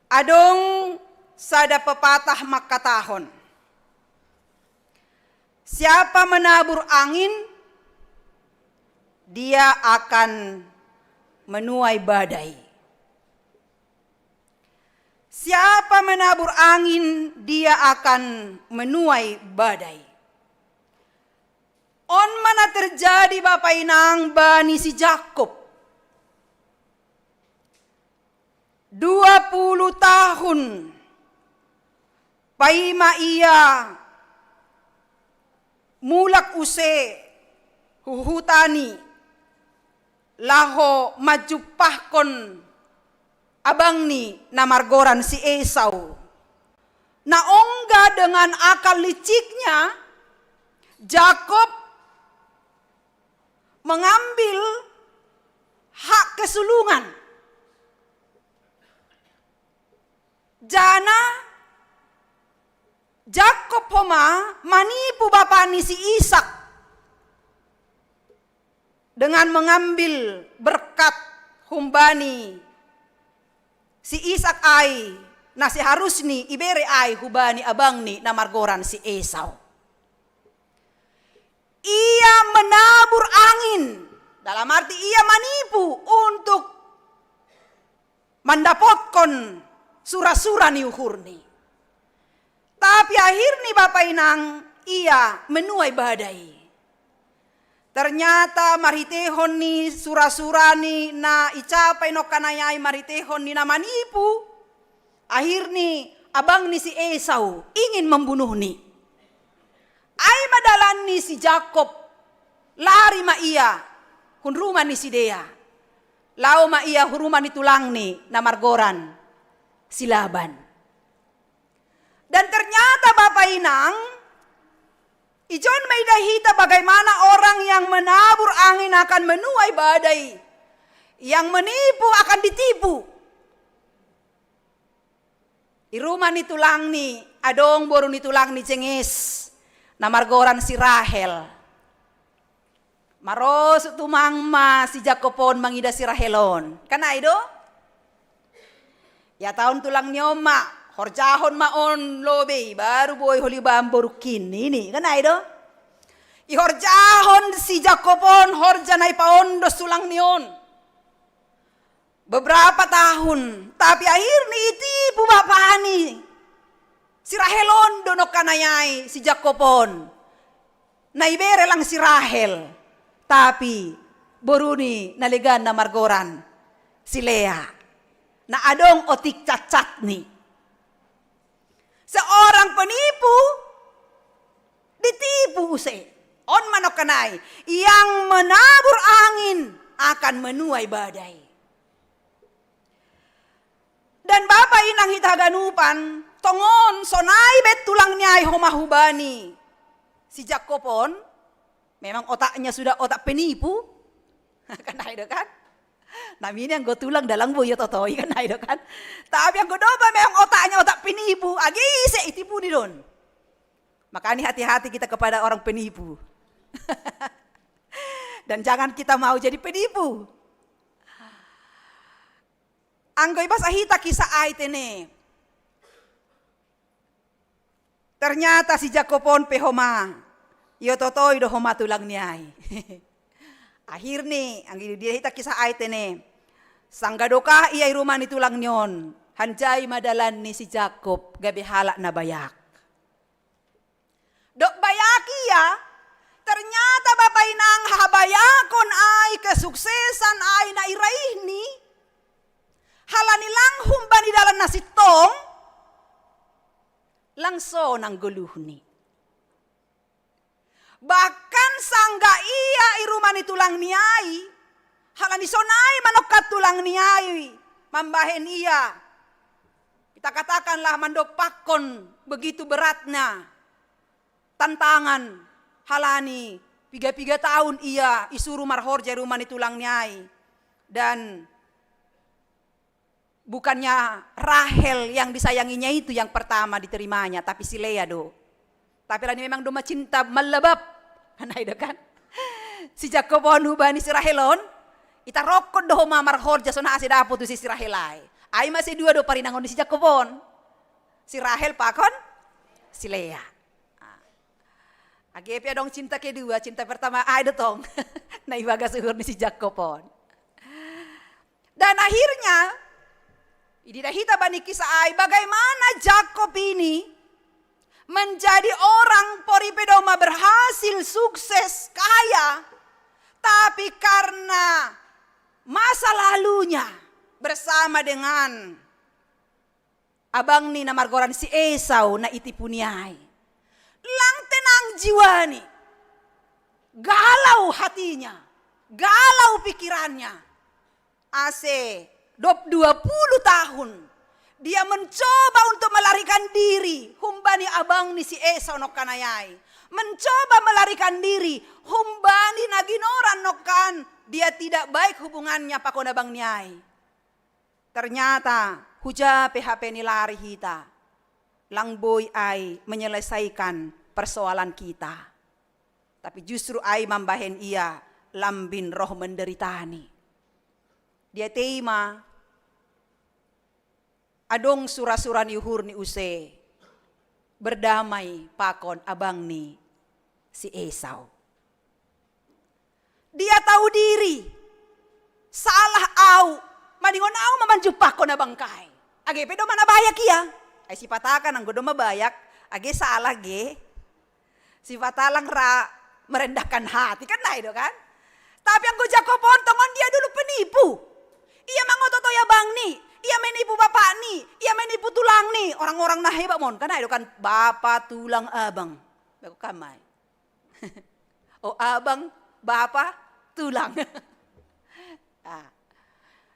adong sada pepatah makatahon. Siapa menabur angin, dia akan menuai badai. Siapa menabur angin, dia akan menuai badai. On mana terjadi Bapak Inang bani si Jakob. 20 tahun paima ia mulak use huhutani laho majupahkon abang ni na margoran si Esau. Naongga dengan akal liciknya, Jakob mengambil hak kesulungan. Jana Jakob homa manipu bapa ni si Ishak dengan mengambil berkat humbani si Ishak ai na si harusni ibere ai hubani abang ni na margoran si Esau. Ia menabur angin, dalam arti ia manipu untuk mendapatkan sura-sura ni uhurni. Tapi akhirnya Bapak Inang ia menuai badai. Ternyata maritehon ni sura-sura ni na icapai no kanayai maritehon ni na manipu. Akhirnya abang ni si Esau ingin membunuh ni. Ai madalan ni si Jakob lari ma ia hun rumah ni si Dea. Lau ma ia huruma ni tulang ni na margoran si Laban. Dan ternyata Bapak Inang, ijon may dahita bagaimana orang yang menabur angin akan menuai badai. Yang menipu akan ditipu. Di rumah ni tulang ni, adong boru ni tulang ni cengis. Na margoran si Rahel. Maros tumangma si Jakopon mangida si Rahelon. Kana ido? Ya tahun tulang nyoma, horjahon maon lobe, baru boy holi bamborukin ini. Kana ido? Ihorjahon si Jakopon horjanai paondos tulang nion. Beberapa tahun, tapi akhirnya itipu bapani. Si Rahelon dono kanayai si Jakopon. Naibere lang si Rahel. Tapi boruni naligan na margoran si Lea. Na adong otik cacat ni. Seorang penipu ditipu use. On manok kanay. Yang menabur angin akan menuai badai. Dan Bapak Inang hitaganupan, tongon sonai bet tulang niay homahubani. Si Jakopon, memang otaknya sudah otak penipu. Kan itu kan? Namanya yang gue tulang dalang boyo totoi kan itu kan? Tapi yang gue doba memang otaknya otak penipu. Agise itipu di don. Makanya hati-hati kita kepada orang penipu. Dan jangan kita mau jadi penipu. Anggoy basa hita kisah aitene. Ternyata si Jakopon pehoma. Yo totoi do homa tulang niay. Akhirnya anggi dia hita kisah aitene. Sanggadoka iya rumah ni tulang nyon. Hanjai madalan ni si Jakob gabe halak na bayak. Dok bayak iya. Ternyata Bapak Inang habayakon ay kesuksesan ay na iraih ni. Halani langhum bani dalam nasi tong. Langso nang guluhni. Bahkan sangga iya irumani tulang niai. Halani sonai manokat tulang niai. Mambahen iya. Kita katakanlah mandopakon begitu beratnya. Tantangan. Halani 3 tahun iya isuruh marhorja rumani tulang niai. Dan bukannya Rahel yang disayanginya itu yang pertama diterimanya, tapi si Lea do. Tapi lani memang doma cinta melebab. Nah itu kan. Si Jakopon hubani si Rahelon, ita rokod do mamar horja sona ase dapo tu si Rahelai. Ai masih 2 do parinangon di si Jakopon. Si Rahel pakon si Lea. Agepe dong cinta kedua, cinta pertama ai do tong. Na ibaga suhur ni si Jakopon. Dan akhirnya ididahita bani kisah ai bagaimana Jakob ini menjadi orang poripedoma berhasil, sukses, kaya. Tapi karena masa lalunya bersama dengan abang ni na margoran si Esau na itipuniai. Lang tenang jiwani. galau hatinya, galau pikirannya. Ase 20 tahun dia mencoba untuk melarikan diri humbani abang ni si Esau nokanayai. Mencoba melarikan diri humbani naginoran nokan dia tidak baik hubungannya pakon abang niai. Ternyata huja PHP ni lari hita. Langboy ay menyelesaikan persoalan kita. Tapi justru ay mambahen ia lambin roh menderitani. Dia tema adong sura-sura ni uhur ni use berdamai pakon abang ni si Esau. Dia tahu diri salah au maningon au mamanju pakon abang kai. Age pedo mana bayak ia. Ay si patakan ang godo mabayak age salah ge. Si patalang ra merendahkan hati kan na itu kan. Tapi ang Jakopon tongon dia dulu penipu. Ia mangototo ya bang ni, ia menipu bapak ni, ia menipu tulang ni. Orang-orang nah hebat mon, karena itu kan bapak tulang abang. Baku kamay. Oh abang, bapak tulang.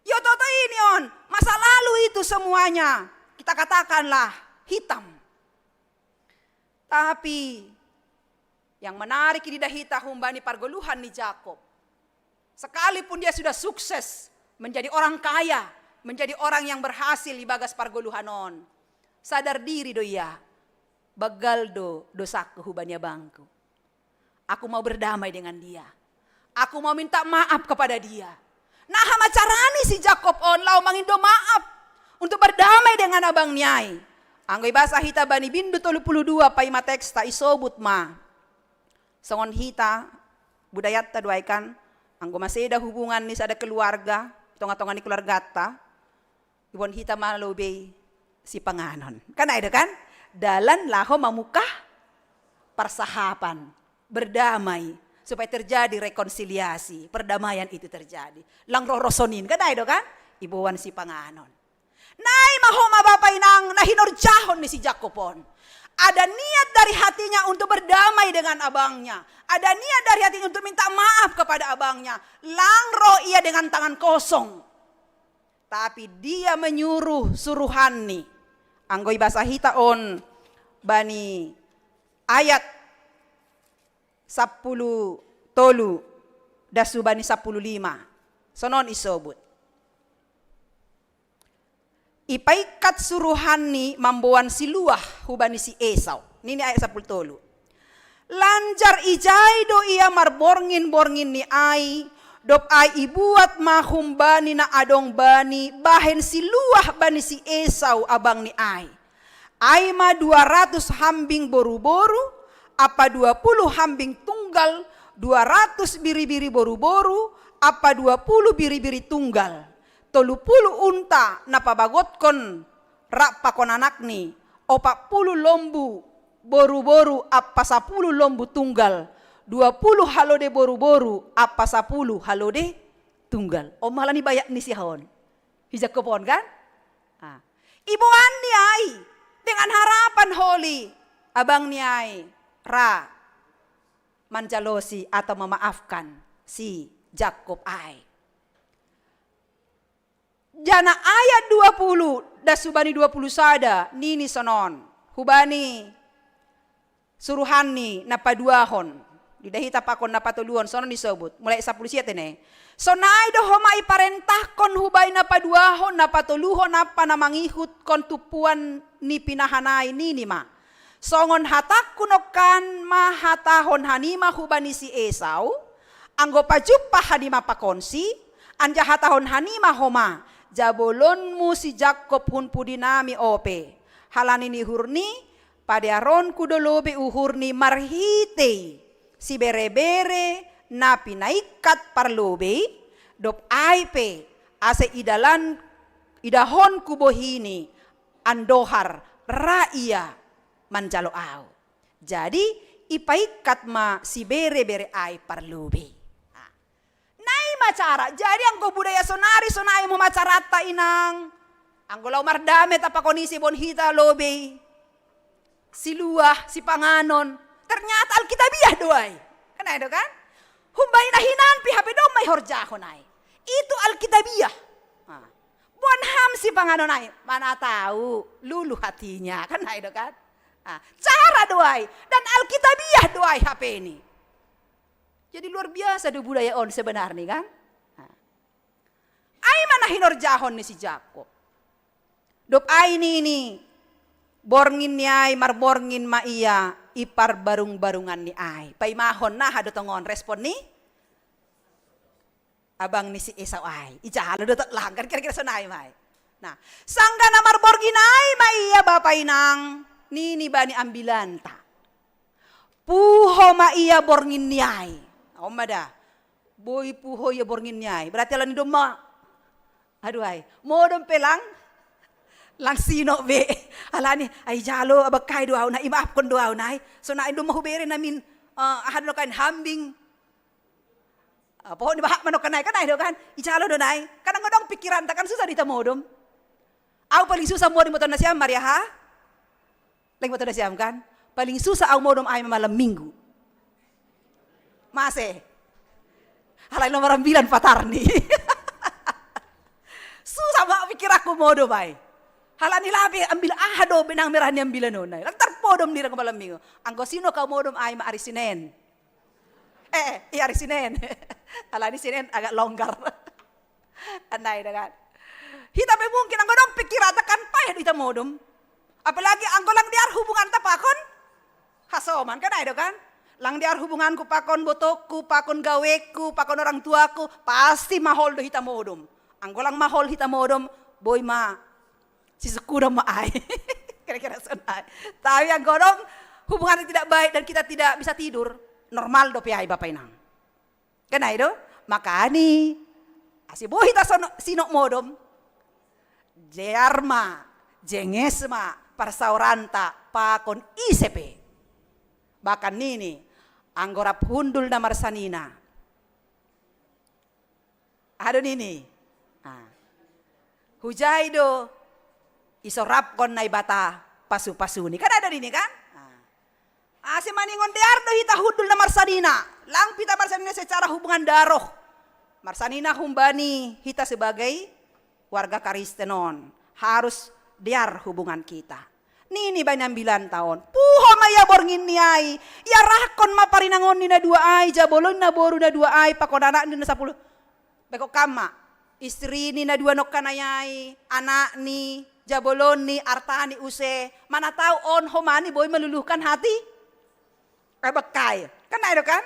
Yo toto ini on, masa lalu itu semuanya kita katakanlah hitam. Tapi yang menarik di dahita humbani pargoluhan ni Jakob. Sekalipun dia sudah sukses menjadi orang kaya, menjadi orang yang berhasil di bagas pargoluhanon. Sadar diri do ia, bagal do dosaku hubanya bangku. Aku mau berdamai dengan dia. Aku mau minta maaf kepada dia. Nah macarani si Jakob on lau mangindo maaf untuk berdamai dengan abang niai. Anggoy basa hita bani bindu 32 paima teksta isobut ma. Songon hita budayat ta duaikan anggo maseda hubungan ni sada keluarga. Tonga-tonga ni keluarga ta, ibon hita malobe si panganon. Kan ada kan? Dalan laho mamukah persahapan, berdamai supaya terjadi rekonsiliasi, perdamaian itu terjadi. Lang rorosonin kan ada kan? Ibuan si panganon. Nai maho mabapay nang nahinorjahon ni si Jakopon. Ada niat dari hatinya untuk berdamai dengan abangnya. Ada niat dari hatinya untuk minta maaf kepada abangnya. Langro ia dengan tangan kosong. Tapi dia menyuruh suruhan nih. Anggoy basa hita on bani ayat 10 tolu dasu bani 15. Sonon isobut. Ipaikat suruhan ni mambuan siluah hubani si Esau. Ini ayat 10 tolu. Lanjar ijai do ia marborngin-borngin ni ai. Dop ai ibuat mahumbani na adong bani. Bahen siluah bani si Esau abang ni ai. Ai ma 200 hambing boru-boru. Apa 20 hambing tunggal. 200 biri-biri boru-boru. Apa 20 biri-biri tunggal. 30 unta napabagotkon rak pakon anak ni 40 lombu boru-boru apa 10 lombu tunggal 20 halode boru-boru apa 10 halode tunggal. O malah ni bayak ni sihon hijak kopon kan. Ibu Andi ai dengan harapan holi abang ni ai ra manjalosi atau memaafkan si Jakob ai. Jana ayat 20 dasubani 20 sada nini sonon hubani suruhani napaduahon didahita pakon napatuluon sonon disebut mulai 10 siat ini sonai do homa iparentahkon hubai napaduahon napatuluhon napa namangihut kon tupuan ni pinahanai nini ma songon hatak kunokan mahatahon hanima hubani si Esau anggo pajupa hanima pakonsi anja hatahon hanima homa jabolonmu si Jakob hun pudinami ope. Halanini hurni pada aron kudolobe uhurni marhite si bere-bere napi naikat parlobe dop aipe ase idalan idahon kubohini andohar raia manjalo au. Jadi ipaikat ma si bere-bere ai parlobe. Macara. Jadi angko budaya sonai mo macarata inang. Angko lau mardame tapa kondisi bon hita lobe. Si luah, si panganon. Ternyata alkitabiah doai. Kan itu kan? Humbai nahinan pihak dong may horjahon ay. Itu Alkitabiah. Buan ham si panganonay, mana tahu lulu hatinya kan itu kan. Cara doai dan Alkitabiah doai HP ini. Jadi luar biasa do budaya on sebenarnya kan. Ai mana hinorjahon ni si Jakob. Dop ai ini borngin ni ai marborngin ma iya ipar barung-barungan ni ai. Pai mahon nah hado tongon respon ni abang ni si Esau ay. Ijalo do lang kan kira-kira sonay may. Nah, sangga na marborgin ay maiya bapay nang nini bani ambilanta. Puho maiya borngin niyay. Omada. Boy puho ya borngin niyay. Berarti alam ni doma. Aduh ay, modom pelang lang sino be. Alani ay jalo abakay duaw na imaap kon duaw na. So na indo mahubere namin ahad no kan hambing. Pohon di bahak manok kanay kan icalo donay kanang ngodong pikiran takkan susah ditamodom. Au paling susah modom mo to na siyam Maria ha? Leng mo to na siyam kan? Paling susah au modom ay malam minggu. Mase. Halay nomor 9 patarni. Susah ba pikir aku modom ay. Halani labi ambil ahado benang merah ni ambil nonay. Lantar podom dira ko malam minggu. Anggo sino ka modom ay maari Sinen. Hari Senin. Ala ni Senin agak longgar. Anay dengan. Hitape mungkin anggo dong pikir atakan payah di modom. Apalagi anggo lang diar hubungan tapakon. Hasoman kan itu kan. Lang diar hubunganku pakon botokku, pakon gaweku, pakon orang tuaku, pasti mahol do hita modom. Anggo lang mahol hita modom, boy ma si sekuda ma ay. Kira-kira sonay. Tapi anggo dong hubungan tidak baik dan kita tidak bisa tidur. Normal do pihai bapay nang. Kana itu makani asibo hita sinok modom. Jerma, jengesma, parsauranta, pakon ICP. Bahkan nini anggorap hundul na marsanina. Ado nini. Hujay do isorap kon na ibata pasu-pasu ni. Kan ada nini kan? Si maningon diardo hita hudul na marsanina. Lang pita marsanina secara hubungan daroh. Marsanina humbani hita sebagai warga Kristenon. Harus diar hubungan kita. Nini banyak 9 tahun. Puho maya borngin niai. Ya rakon maparinangon ni na 2 ay. Jabolon na boru na 2 ay. Pakon anak ni na 10. Beko kama. Istri ni na 2 nok kanayay. Anak ni. Jabolon ni. Artani use. Mana tahu on homani boy meluluhkan hati. Bakay. Kan na kan?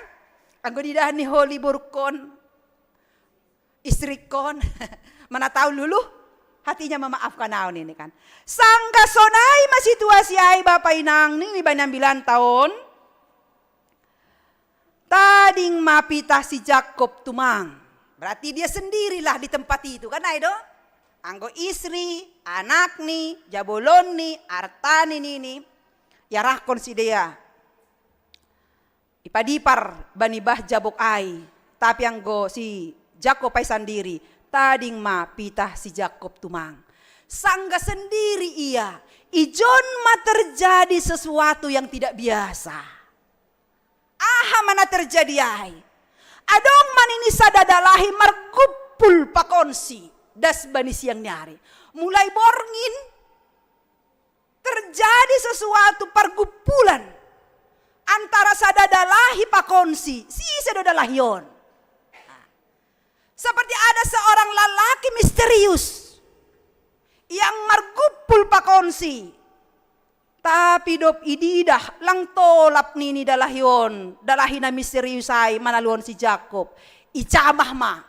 Ang gunidahan ni Holy Burkon. Istri kon. Mana tahu luluh. Hatinya memaafkan naon ini kan. Sangga sonay masituasi ay bapay nang ni banyak 9 tahun. Tading mapita si Jacob tumang. Berarti dia sendirilah di tempat itu kan itu. Anggo istri, anak ni, jabolon ni, artani ni. Yarahkon si dia. Ipadipar banibah jabok ay. Tapi anggo si Jacob ay sendiri. Tading mapita si Jacob tumang. Sangga sendiri ia. Ijon ma terjadi sesuatu yang tidak biasa. Aha mana terjadi ay. Adong manini sadadalahi margupul pakonsi. Das bani siang nyari. Mulai borngin. Terjadi sesuatu pergupulan. Antara sadadalahi pakonsi. Si sadadalahion. Seperti ada seorang lelaki misterius. Yang margupul pakonsi. Tapi dop ididah lang tolap nini dalahion. Dalahina misteriusay manaluon si Jacob. Icamah ma.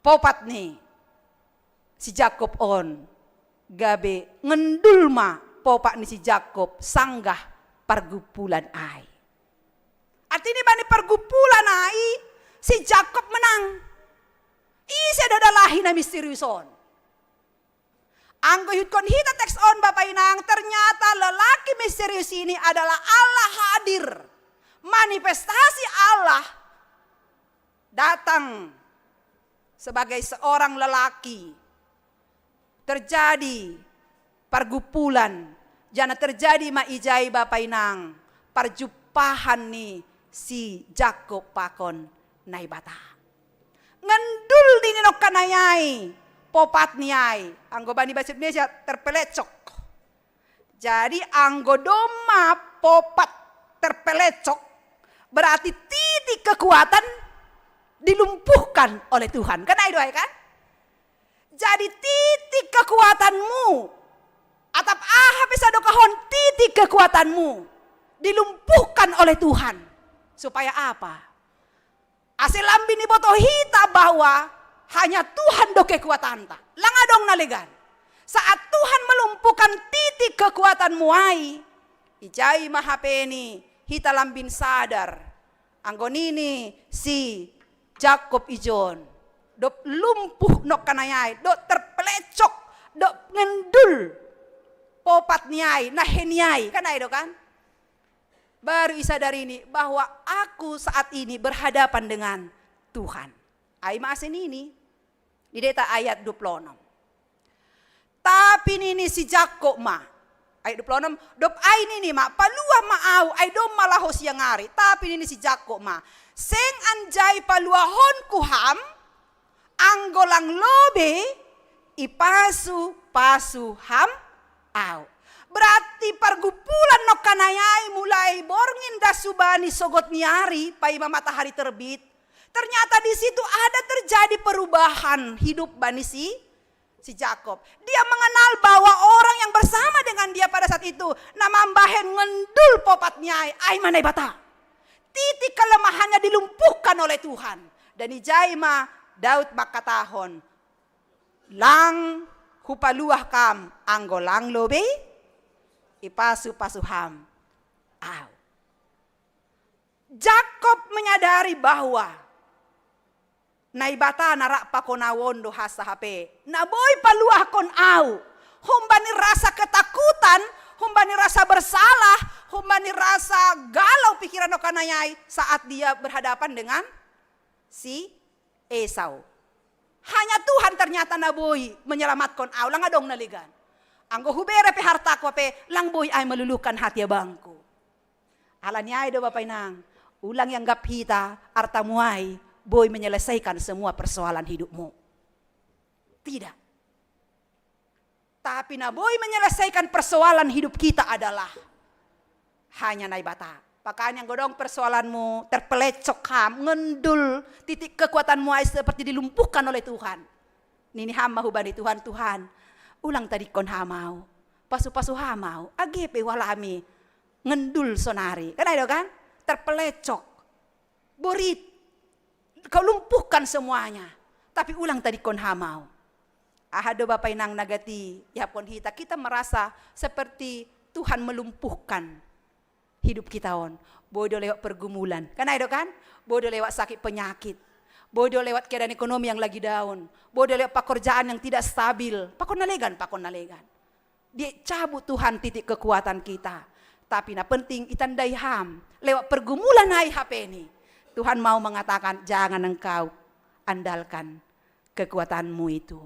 Popat ni. Si Jacob on. Gabe ngendul ma. Popak ni si Jacob. Sanggah pergupulan ay. Artinya bani pergupulan ay. Si Jacob menang. Isi dalahi na misteriuson. Ang guyud kon hita text on bapay nang ternyata lelaki misterius ini adalah Allah hadir. Manifestasi Allah datang sebagai seorang lelaki. Terjadi pergupulan. Jana terjadi maijai bapay nang perjumpahan ni si Jacob pakon naibata. Ngendul dini nok kanayai, popat niai, anggo bani bahasa Indonesia terpelecok. Jadi anggo doma popat terpelecok, berarti titik kekuatan dilumpuhkan oleh Tuhan. Kan itu kan? Jadi titik kekuatanmu atap bisa dokahon titik kekuatanmu dilumpuhkan oleh Tuhan. Supaya apa? Asal lambini boto hita bahwa hanya Tuhan do kekuatan ta. Langadong nalegan. Saat Tuhan melumpuhkan titik kekuatanmu ai, ijai mahapeni hita lambin sadar. Anggonini si Jakob ijon dop lumpuh nok kanayai, dop terpelecok, dop ngendul popat niai, naheniai, kan itu kan? Baru isadari ini bahwa aku saat ini berhadapan dengan Tuhan. Ai maasin ini di deta ayat 26. Tapi ini si Jakob mah ayat 26 dop ai ini mah palua maau ai dom malahos yang ari. Tapi ini si Jakob mah seng anjay paluahon kuham anggolang lobe ipasu pasu ham au. Berarti pergupulan no kanayai mulai borngin dasubani sogot niari paima matahari terbit. Ternyata di situ ada terjadi perubahan hidup bani si Jakob. Dia mengenal bahwa orang yang bersama dengan dia pada saat itu nama ambahen ngendul popat niai ai manai bata. Titik kelemahannya dilumpuhkan oleh Tuhan. Dan ijaima Daud makatahon lang hupaluah kam anggolang lobe ipasu pasuham au. Jakob menyadari bahwa naibata narak pakonawon do hasa hape naboy paluah kon au. Humbani rasa ketakutan, humbani rasa bersalah, humbani rasa galau pikiran okanayai saat dia berhadapan dengan si Esau. Hanya Tuhan ternyata naboy menyelamatkan au lang adong naligan. Anggo hubere pe harta ko pe lang boy ay malulukan hati abangku. Alanya ay do bapay nang ulang yang gap hita artamuay boy menyelesaikan semua persoalan hidupmu. Tidak. Tapi na boy menyelesaikan persoalan hidup kita adalah hanya naibata. Pakaan yang godong persoalanmu terpelecok ham, ngendul, titik kekuatanmu ay seperti dilumpuhkan oleh Tuhan. Nini hama hubani Tuhan, ulang tadi kon hamau, pasu-pasu hamau, agepe walami, ngendul sonari. Kan ada kan? Terpelecok, borit, kau lumpuhkan semuanya. Tapi ulang tadi kon hamau. Ahado bapay nang nagati, yapon kita merasa seperti Tuhan melumpuhkan hidup kita on. Bodoh lewat pergumulan. Kan ada kan? Bodoh lewat sakit penyakit. Bodoh lewat keadaan ekonomi yang lagi down. Bodoh lewat pekerjaan yang tidak stabil. Pakon nalegan. Dia cabut Tuhan titik kekuatan kita. Tapi na penting itandai ham. Lewat pergumulan hai HP ini. Tuhan mau mengatakan jangan engkau andalkan kekuatanmu itu.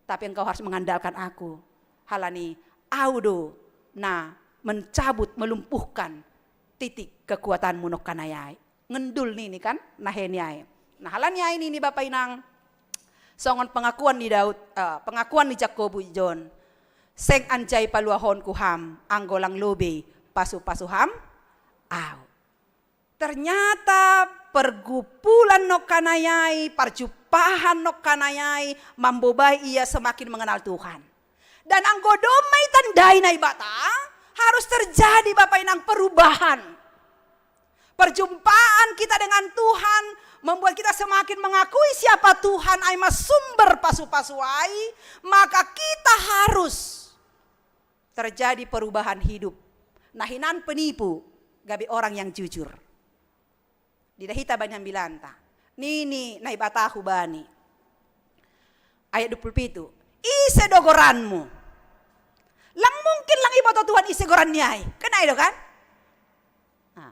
Tapi engkau harus mengandalkan aku. Halani audo na mencabut, melumpuhkan titik kekuatanmu nok kanayai. Ngendul nih kan naheniai. Nah halanya ini Bapak Inang songon pengakuan di Daud, pengakuan di Jakob John. Seng anjay paluahon kuham, anggolang lobe, pasu-pasuham, au. Ternyata pergupulan nok kanayai, perjumpahan nok kanayai, mambobai ia semakin mengenal Tuhan. Dan anggodomai tandai naibata, harus terjadi Bapak Inang perubahan. Perjumpaan kita dengan Tuhan membuat kita semakin mengakui siapa Tuhan aima sumber pasu-pasuai, maka kita harus terjadi perubahan hidup. Nahinan penipu gabi orang yang jujur. Didahita banyak bilanta. Nini naibatahu bani. Ayat 27. Ise dogoranmu. Lang mungkin lang ibato Tuhan isi goran niay. Kena itu kan? Nah.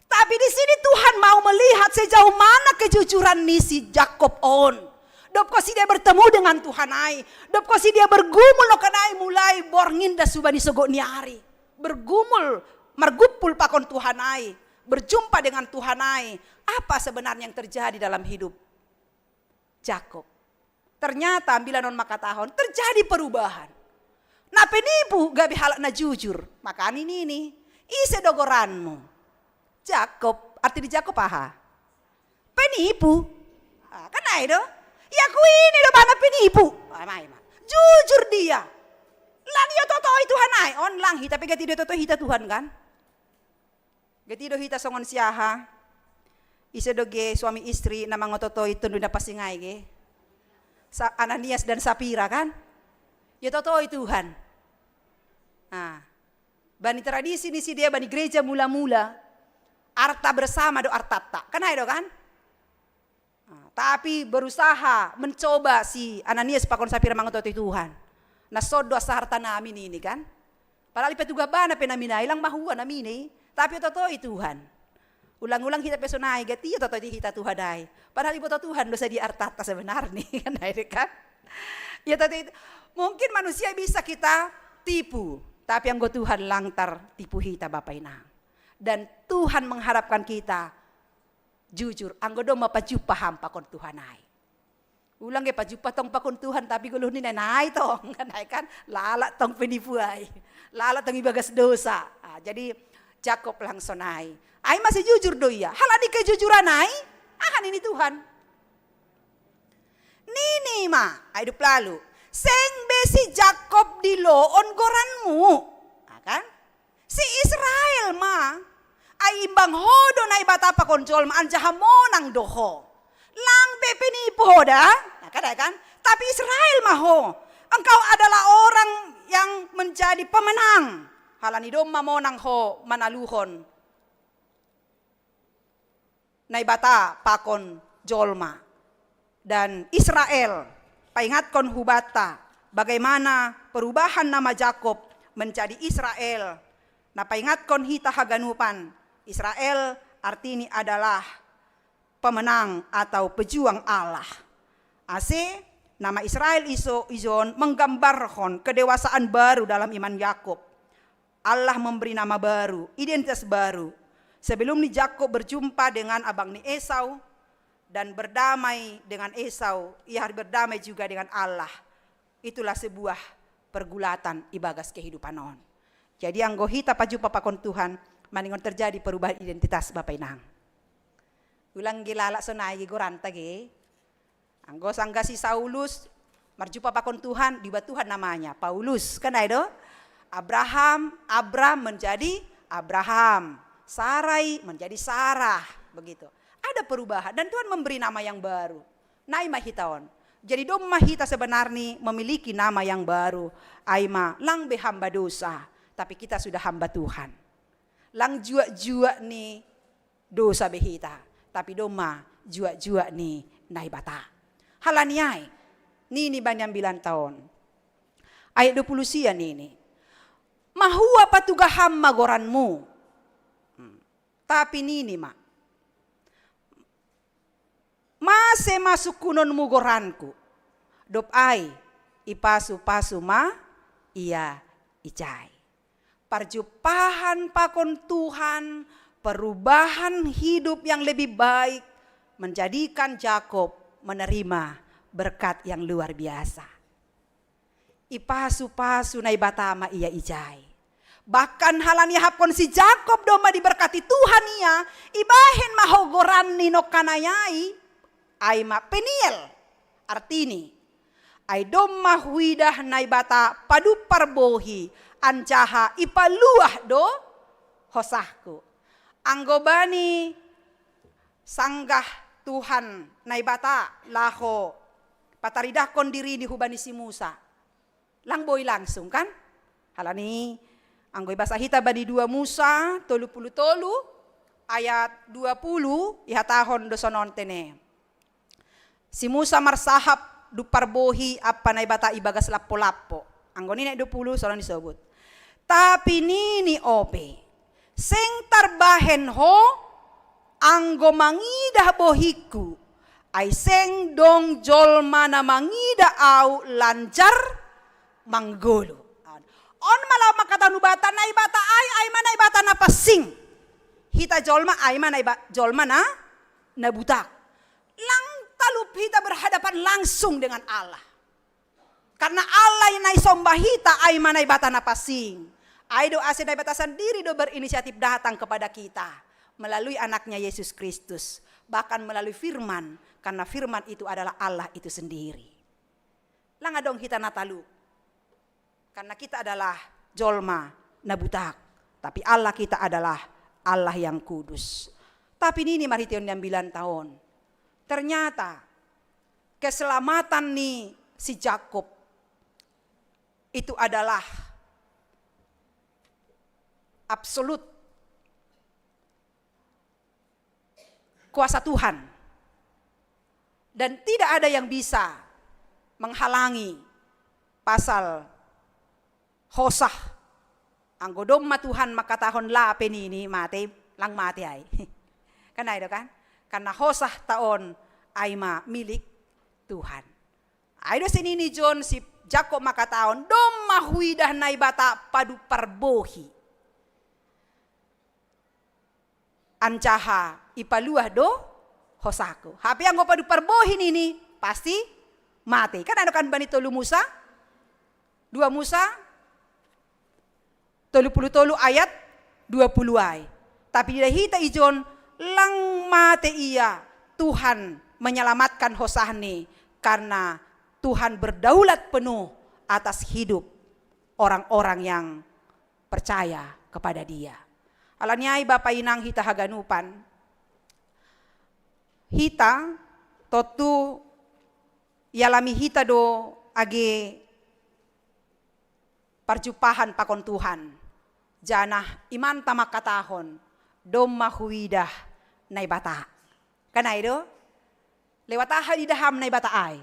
Tapi di sini Tuhan mau melihat sejauh mana kejujuran ni si Jakob on. Dop ko si dia bertemu dengan Tuhan ai. Dop ko si dia bergumul lo kanai mulai borngin da subani sogo niari. Bergumul, margupul pakon Tuhan ai. berjumpa dengan Tuhanai, apa sebenarnya yang terjadi dalam hidup Jakob? Ternyata bila non makatahon terjadi perubahan. Nah penipu gak bihalak na jujur. Maka ini ise dogoranmu. Jakob, arti di Jakob aha? Penipu. Kan ay do? Ya ku ini do bana penipu. Jujur dia. Lang yo totoo Tuhan ay. On lang hita tapi gati do totoo hita Tuhan kan? Gati do hita songon siaha. Ise do ge suami istri na mangototo itu na pasingay ge. Ananias dan Sapira kan? Ya totoo Tuhan. Bani tradisi ni si dia bani gereja mula-mula. Arta bersama do artata. Kan ay do kan? Tapi berusaha mencoba si Ananias pakon Sapira mangototo Tuhan. Nasodo sa harta namin ini kan? Padahal ipetuga bana penaminay lang mahuwa namin eh. Tapi totoo Tuhan. Ulang-ulang kita pesonai gati totoo hita Tuhan ay. Padahal ibu Tuhan dosa di artata sebenarnya kan ay kan? Ya tadi mungkin manusia bisa kita tipu, tapi yang Tuhan langtar tipu hita Bapak Inang. Dan Tuhan mengharapkan kita jujur, anggo do mapajupa hampa kon Tuhan ay. Ulang ge pajupa tong pakon Tuhan tapi guluh ni nanay tong kan lala tong penipu ay. Lala tong ibagas dosa. Jadi Jakob langsung ay. Ay masih jujur do ya. Halani kejujuran ay. Ahan ini Tuhan. Nini ma, ay dup lalu. Seng besi Jakob di loon goranmu. Kan? Si Israel ma, ay imbang hodo na ibata pa konjol ma anjahamonang doho. Lang penipu hoda, kan? Tapi Israel maho, engkau adalah orang yang menjadi pemenang. Halani dom mamonang ho manaluhon. Naibata pakon jolma. Dan Israel, paingatkon hubata, bagaimana perubahan nama Jakob menjadi Israel. Na paingatkon hita haganupan, Israel artinya adalah pemenang atau pejuang Allah. Ase nama Israel izon menggambarkan kedewasaan baru dalam iman Yakob. Allah memberi nama baru, identitas baru. Sebelum ni Jakob berjumpa dengan abang ni Esau dan berdamai dengan Esau, ia berdamai juga dengan Allah. Itulah sebuah pergulatan ibagas kehidupan non. Jadi anggo hita pajupa pakon Tuhan, maningon terjadi perubahan identitas Bapak Inang. Ulang gilala sonai goranta ge. Anggo sangga si Saulus marjupa pakon Tuhan, diba Tuhan namanya Paulus kan do? Abram menjadi Abraham, Sarai menjadi Sarah, begitu. Ada perubahan dan Tuhan memberi nama yang baru. Naima hitaon. Jadi doma hita sebenarnya memiliki nama yang baru. Aima lang be hamba dosa, tapi kita sudah hamba Tuhan. Lang jua-jua ni dosa behita, tapi doma jua-jua ni naibata. Halaniai, nini banyang 9 tahun. Ayat 20 siya nini. Mahuwa patugaham magoranmu. Tapi nini ma. Mase masuk kunon mugoranku. Dop ay, ipasu-pasu ma, iya icay. Perjumpahan pakon Tuhan, perubahan hidup yang lebih baik, menjadikan Jakob menerima berkat yang luar biasa. Ipasu-pasu na ibatama iya ijay. Bahkan halani hapon si Jakob doma diberkati Tuhan iya, ibahin mahogoran ni no kanayai, ay ma peniel. Artini, ay doma huidah na ibata padu parbohi, ancaha ipaluah do hosahku. Anggobani sanggah Tuhan naibata laho pataridah kondiri di hubani si Musa. Langboy langsung kan? Halani anggoy basa hita bani 2 Musa 30 ayat 20 ihatahon dosonon tene. Si Musa marsahap du parbohi apa naibata ibagas lapo-lapo. Anggo nini 20 soalnya disebut. Tapi nini ope seng tarbahen ho anggo mangidah bohiku ay seng dong jolma na mangida au lancar manggolo. On malah makatanubata na ibata ay mana ibata na pasing. hita jolma aima jolma na butak. Lang talup hita berhadapan langsung dengan Allah. Karena Allah yang naisomba hita aima na bata na pasing. Ay do ase na bata sendiri do berinisiatif datang kepada kita melalui anaknya Yesus Kristus, bahkan melalui firman, karena firman itu adalah Allah itu sendiri. Lang adong hita natalu. Karena kita adalah jolma na butak, tapi Allah kita adalah Allah yang kudus. Tapi ini marition yang 9 tahun. Ternyata keselamatan nih si Jakob itu adalah absolut kuasa Tuhan. Dan tidak ada yang bisa menghalangi pasal Hosah. Anggodom Tuhan makatahon la penini mati lang mati ay. Karena itu kan? Karena Hosah taon ay milik Tuhan. Aydo sinini John si Jakob makataon dom mahuidah na ibata padu parbohi. Ancaha ipaluah do Hosako. Hapi ang padu parbohi nini pasti mati. Kan ano kan banito Musa? 2 Musa 33 ayat 20 ay. Tapi dahita ijon lang mate iya Tuhan menyelamatkan Hosahni karena Tuhan berdaulat penuh atas hidup orang-orang yang percaya kepada Dia. Alanyai Bapa inang hita haganupan. Hita totu yalami hita do age perjumpahan pakon Tuhan. Janah iman tamak katahon dom mahuidah nai bata. Kana itu lewat ahal idaham nai bata ay.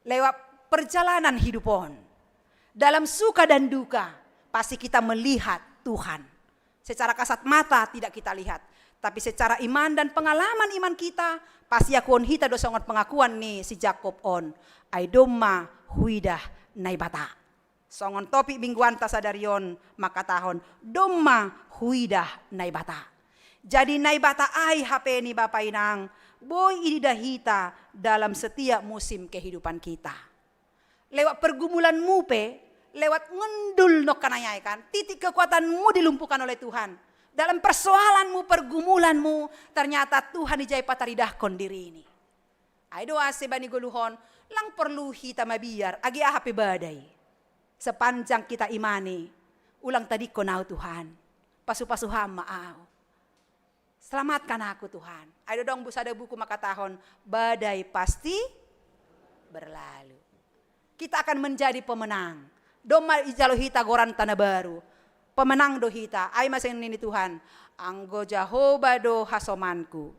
Lewat perjalanan hidupon. Dalam suka dan duka pasti kita melihat Tuhan. Secara kasat mata tidak kita lihat, tapi secara iman dan pengalaman iman kita pasti akun hita do sangat pengakuan nih si Jakob on ay doma huidah nai bata. Songon topi mingguan tasadarion makatahon doma huidah nai bata. Jadi nai bata ay hape ni Bapa inang boy ididahita dalam setiap musim kehidupan kita. Lewat pergumulan mupe, lewat ngendul no kanayai kan, titik kekuatanmu dilumpuhkan oleh Tuhan. Dalam persoalanmu, pergumulanmu, ternyata Tuhan ijai pataridahkon diri ini. Ay doa sebani guluhon, lang perlu hita mabiar, agi ahape badai. Sepanjang kita imani, ulang tadi ko nao Tuhan, pasu-pasuham maaw. Selamatkan aku Tuhan. Ada dong busada buku makatahon, badai pasti berlalu. Kita akan menjadi pemenang. Doma ijalo hita goran tanah baru. Pemenang do hita. Ay masing nini Tuhan. Anggo Jehovah do hasomanku.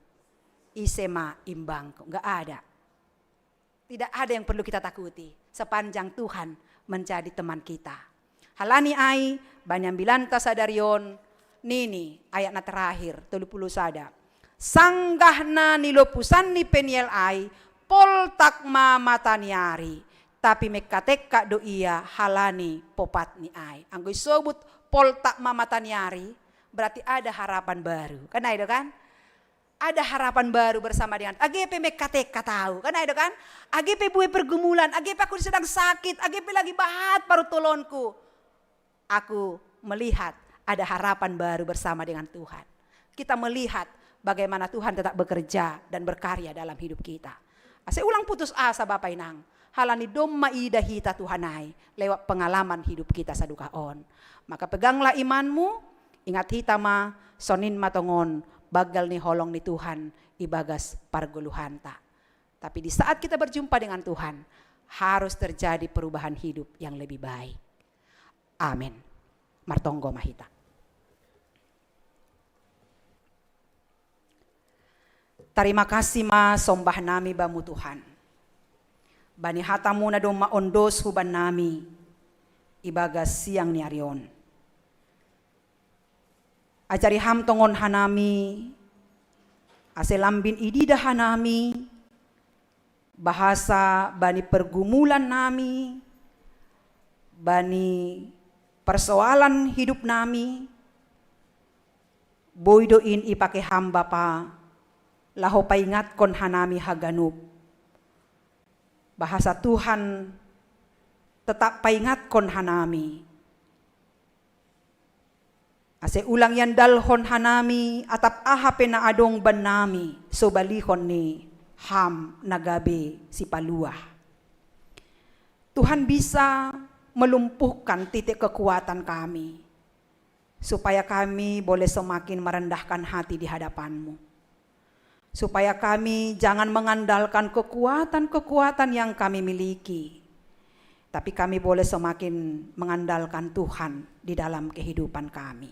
Isema imbangku. Enggak ada. Tidak ada yang perlu kita takuti. Sepanjang Tuhan menjadi teman kita. Halani ay banyambilanta sadarion. Nini ayat na terakhir 30 sada. Sanggahna nilopusan ni peniel ay poltak mataniari. Tapi mekateka do iya halani popat ni ay. Anggoy sobut poltak mataniari berarti ada harapan baru. Karena itu kan? Ada harapan baru bersama dengan AGP mekateka tahu. Karena itu kan? AGP buai pergumulan, AGP aku sedang sakit, AGP lagi bahat paru tolonku. Aku melihat ada harapan baru bersama dengan Tuhan. Kita melihat bagaimana Tuhan tetap bekerja dan berkarya dalam hidup kita. Ase ulang putus asa Bapak Inang. Halani domma idahita Tuhanai lewat pengalaman hidup kita sadukaon. Maka peganglah imanmu, ingat hita ma sonin matongon bagal ni holong ni Tuhan ibagas parguluhanta. Tapi di saat kita berjumpa dengan Tuhan harus terjadi perubahan hidup yang lebih baik. Amin. Martonggo mahita. Terima kasih ma sombah nami bamu Tuhan. Bani hatamu na doma ondos huban nami ibagas siang ni arion. Ajari ham tongon hanami aselambin idida hanami bahasa bani pergumulan nami bani persoalan hidup nami boydoin ipake hamba pa, laho paingat kon hanami haganup. Bahasa Tuhan tetap paingat kon hanami. Ase ulang yan dalhon hanami atap ahape na adong banami so balihon ni ham nagabi si paluah. Tuhan bisa melumpuhkan titik kekuatan kami supaya kami boleh semakin merendahkan hati di hadapan-Mu. Supaya kami jangan mengandalkan kekuatan-kekuatan yang kami miliki, tapi kami boleh semakin mengandalkan Tuhan di dalam kehidupan kami.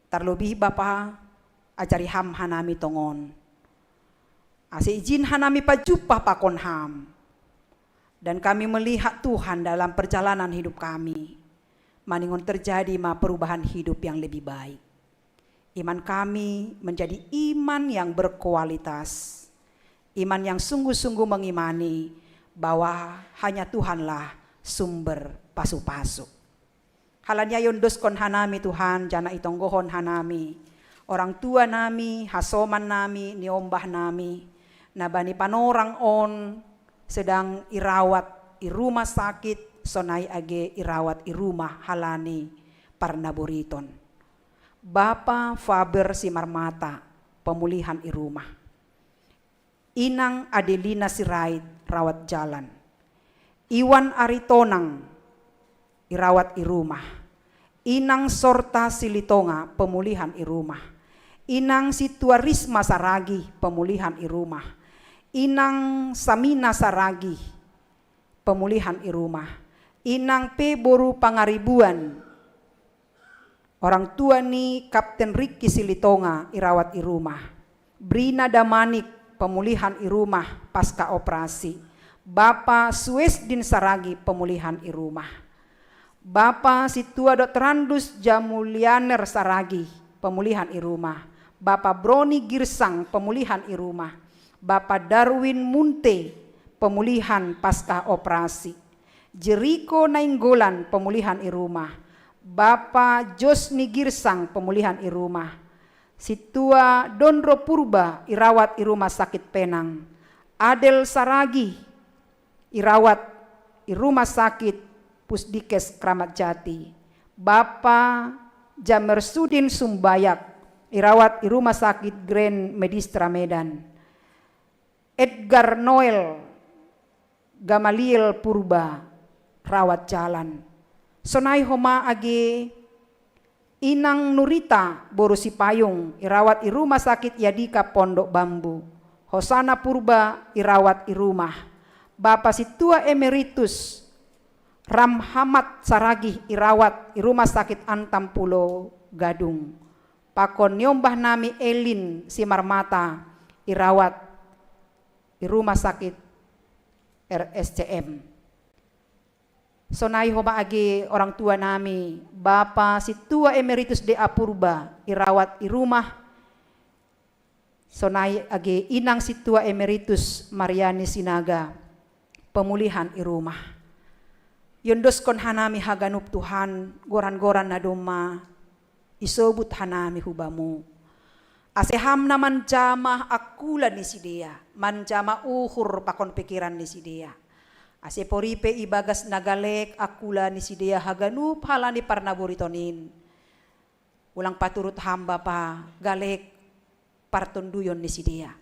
Terlebih Bapa, ajari ham hanami tongon. Ase izin hanami pajupa pakon ham. Dan kami melihat Tuhan dalam perjalanan hidup kami. Maningon terjadi perubahan hidup yang lebih baik. Iman kami menjadi iman yang berkualitas. Iman yang sungguh-sungguh mengimani bahwa hanya Tuhanlah sumber pasu-pasu. Halanya yondos kon hanami Tuhan, jana itonggohon hanami. Orang tua nami, hasoman nami, niombah nami. Nabani panorang on, sedang irawat i rumah sakit, sonai age irawat i rumah halani parnaburiton. Bapa Faber Simarmata, pemulihan i rumah. Inang Adelina Sirait, rawat jalan. Iwan Aritonang, irawat i rumah. Inang Sorta Silitonga, pemulihan i rumah. Inang Situarisma Saragi, pemulihan i rumah. Inang Samina Saragi, pemulihan i rumah. Inang P. Boru Pangaribuan, orang tua ni Kapten Ricky Silitonga, irawat i rumah. Brina Damanik, pemulihan i rumah pasca operasi. Bapak Suesdin Saragi, pemulihan i rumah. Bapak Situa Dr. Randus Jamulianer Saragi, pemulihan i rumah. Bapak Broni Girsang, pemulihan i rumah. Bapak Darwin Munte, pemulihan pasca operasi. Jeriko Nainggolan, pemulihan i rumah. Bapak Josni Girsang, pemulihan i rumah. Situa Dondro Purba, irawat i rumah sakit Penang. Adel Saragi, irawat i rumah sakit Pusdikes Kramat Jati. Bapak Jamersudin Sumbayak, irawat i rumah sakit Grand Medistra Medan. Edgar Noel Gamaliel Purba, rawat jalan. Sonai homa age Inang Nurita Borusi Payung, irawat i rumah sakit Yadika Pondok Bambu. Hosana Purba, irawat i rumah. Bapak Situa Emeritus Ramhamat Saragi, irawat i rumah sakit Antam Pulau Gadung. Pakon nyombah nami Elin Simarmata, irawat i rumah sakit RSCM. Sonai homa age orang tua nami Bapak Situa Emeritus D.A. Purba, irawat i rumah. Sonai age Inang Situa Emeritus Mariani Sinaga, pemulihan i rumah. Yondos kon hanami haganup Tuhan, goran-goran na doma, isobut hanami hubamu. Aseham na manjama akula ni sidia, manjama uhur pakon pikiran ni sidia. Ase poripe ibagas nagalek akula ni sidia haganup halani parnaburitonin. Ulang paturut hamba pa galek partonduyon ni sidia.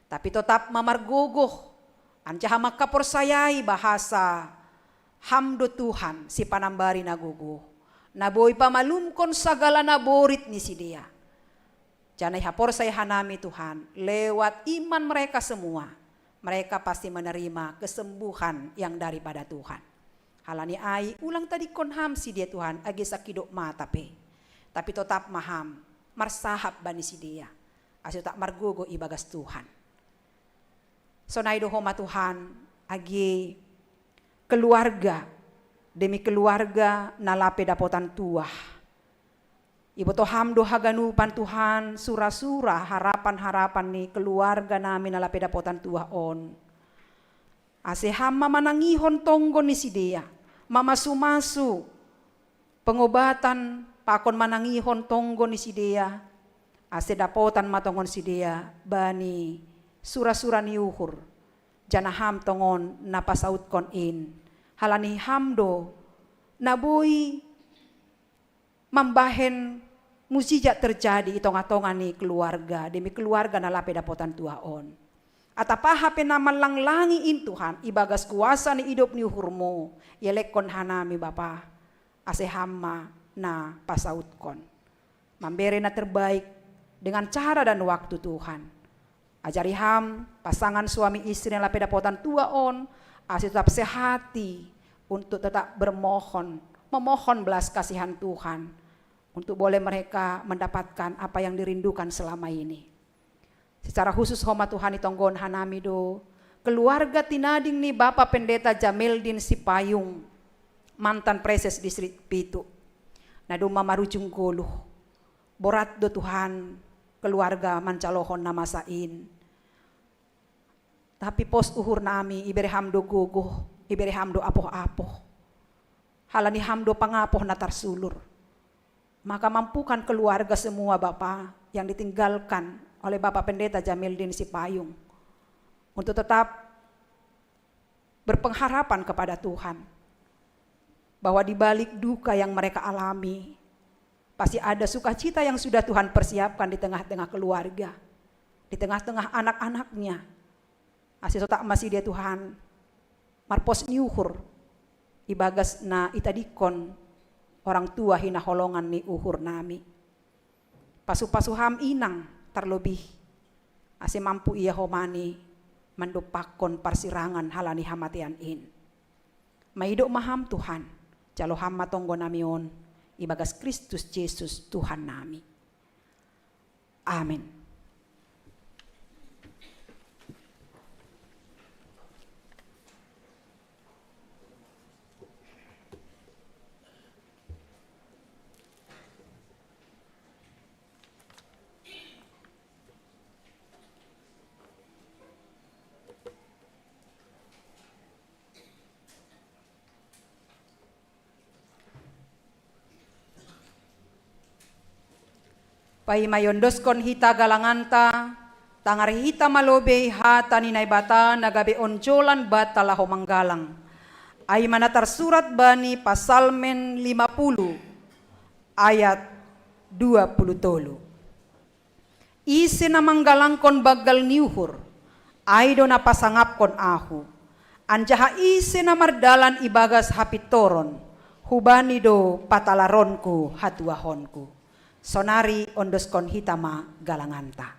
Tapi tetap mamargogoh, anca makaporsayai bahasa hamdo Tuhan si panambari nagugo. Naboy pamalumkon sagala naborit ni si dia. Janay hapor say hanami Tuhan. Lewat iman mereka semua. Mereka pasti menerima kesembuhan yang daripada Tuhan. Halani ay ulang tadi konham si dia Tuhan. Agi sakidok mata pe. Tapi tetap maham. Marsahap bani si dia. Asyo tak margugo ibagas Tuhan. So naido homa Tuhan. Agi keluarga, demi keluarga nalape dapotan tuah. Ibu to hamdo haganupan Tuhan, surah-surah harapan-harapan ni keluarga namin nalape dapotan tuah on. Ase hama manangihon tonggo ni si dia, mamasumasu pengobatan pakon manangihon tonggo ni sidea, ase dapotan matongon sidea, bani sura-sura ni uhur, janaham tongon napasaut kon in, halani hamdo, nabui mambahen mujizat terjadi itong-atongan ni keluarga, demi keluarga nalape dapotan tuaon. Atapaha penaman langlangi in Tuhan, ibagas kuasa ni hidup ni uhurmu, yelekon hanami Bapa, ase hamma na pasaut kon. Memberi na terbaik dengan cara dan waktu Tuhan. Ajari ham pasangan suami istri yang lape dapotan tuaon, ase tetap sehati untuk tetap memohon belas kasihan Tuhan, untuk boleh mereka mendapatkan apa yang dirindukan selama ini. Secara khusus homa Tuhan itonggon hanami do keluarga tinading ni Bapak Pendeta Jameldin Sipayung, mantan preses distrik Pitu. Nado mamarujung goluh. Borat do Tuhan keluarga mancalohon namasain. Tapi pos uhur nami ibere hamdo gogoh, ibere hamdo apoh-apoh. Halani hamdo pangapoh natar sulur. Maka mampukan keluarga semua Bapak yang ditinggalkan oleh Bapak Pendeta Jameldin Sipayung untuk tetap berpengharapan kepada Tuhan bahwa di balik duka yang mereka alami pasti ada sukacita yang sudah Tuhan persiapkan di tengah-tengah keluarga, di tengah-tengah anak-anaknya. Asih tak masih dia Tuhan marpos niuhur ibagas na itadikon orang tua hina holongan ni uhur nami. Pasu-pasuham inang terlebih ase mampu ia homani mandopakon parsirangan halani hamatian in. Maidok maham Tuhan, jalo hamma tonggo namion ibagas Kristus Yesus Tuhan nami. Amin. Pai mayondoskon hita galanganta, tangar hita malobe hata ninay bata nagabe onjolan bata laho manggalang. Ay manatar surat bani pasalmen 50 ayat 20. Isi na manggalangkon bagal niuhur, ay do na pasangapkon ahu. Anjaha isi na mardalan ibagas hapitoron, hubani do patalaronku hatuahonku. Sonari ondoskon hitama galanganta.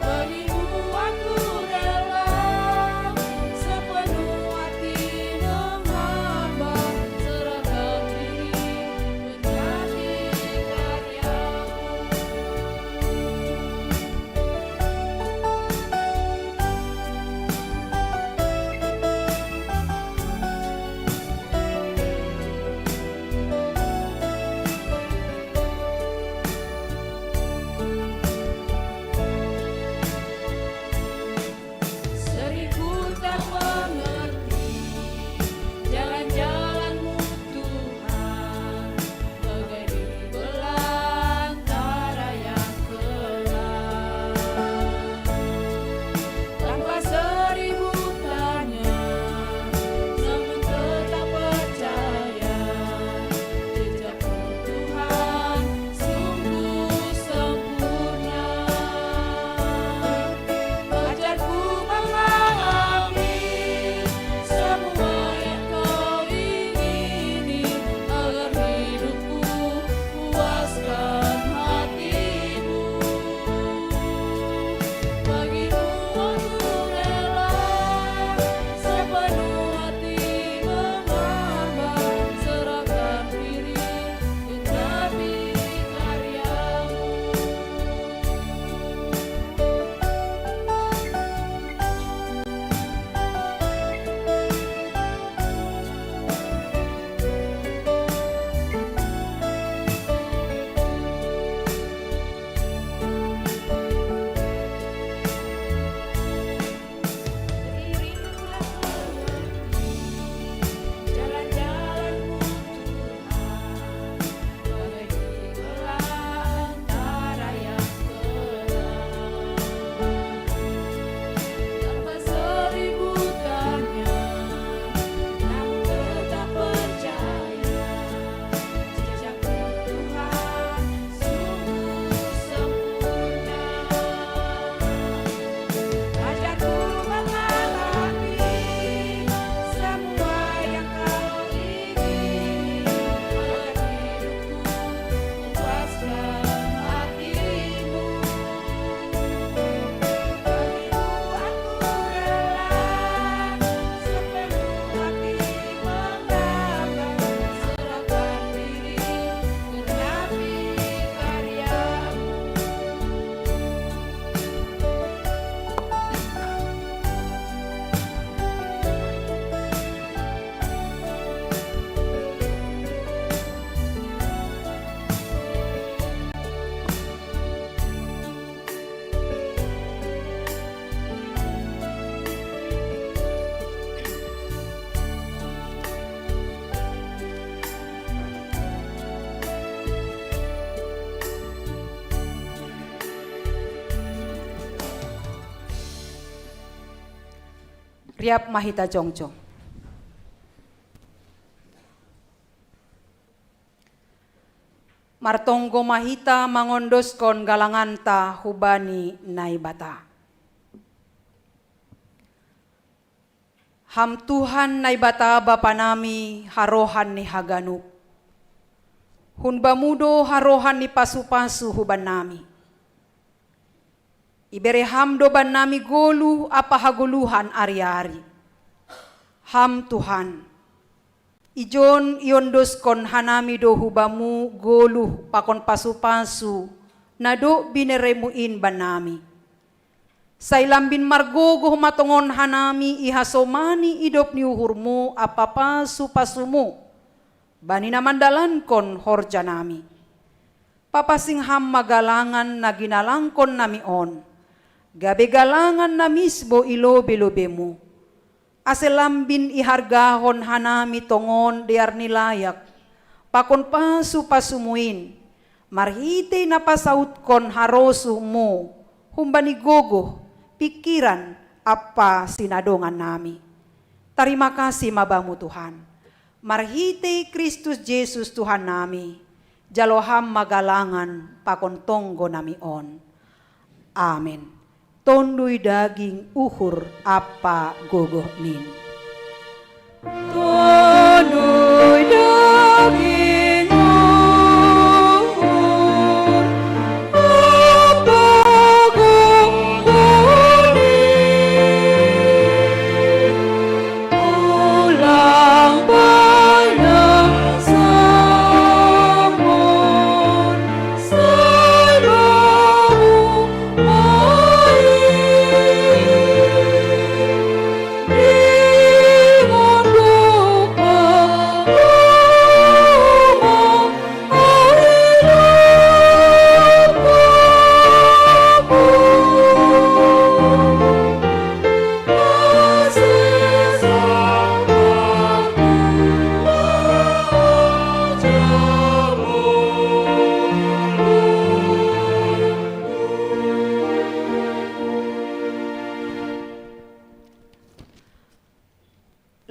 Bagimu aku Riap mahita jongjong. Martonggo mahita mangondoskon galanganta hubani naibata. Ham Tuhan naibata Bapa nami harohan ni haganup. Hun bamudo harohan ni pasu-pasu huban nami. Ibere ham doban nami golu apa haguluhan ari-ari. Ham Tuhan. Ijon iondoskon hanami do hubamu golu pakon pasu-pasu nado bineremuin banami. Sailambin margogo matongon hanami ihasomani idop ni uhurmu apa pasu-pasumu. Bani namandalan kon horja nami. Papasing ham magalangan na ginalangkon nami on. Gabe galangan na misbo ilobe-lobemu. Aselambin ihargahon hanami tongon diar nilayak. Pakon pasu-pasumuin. Marhite na pasaut kon harosu mo. Humbani gogo, pikiran apa sinadongan nami. Terima kasih mabamu Tuhan. Marhite Kristus Yesus Tuhan nami. Jaloham magalangan pakon tonggo nami on. Amin. Tondui daging uhur apa gogoh nin. Tondui daging uhur apa gogoh nin. Ulang banyak samun saibamu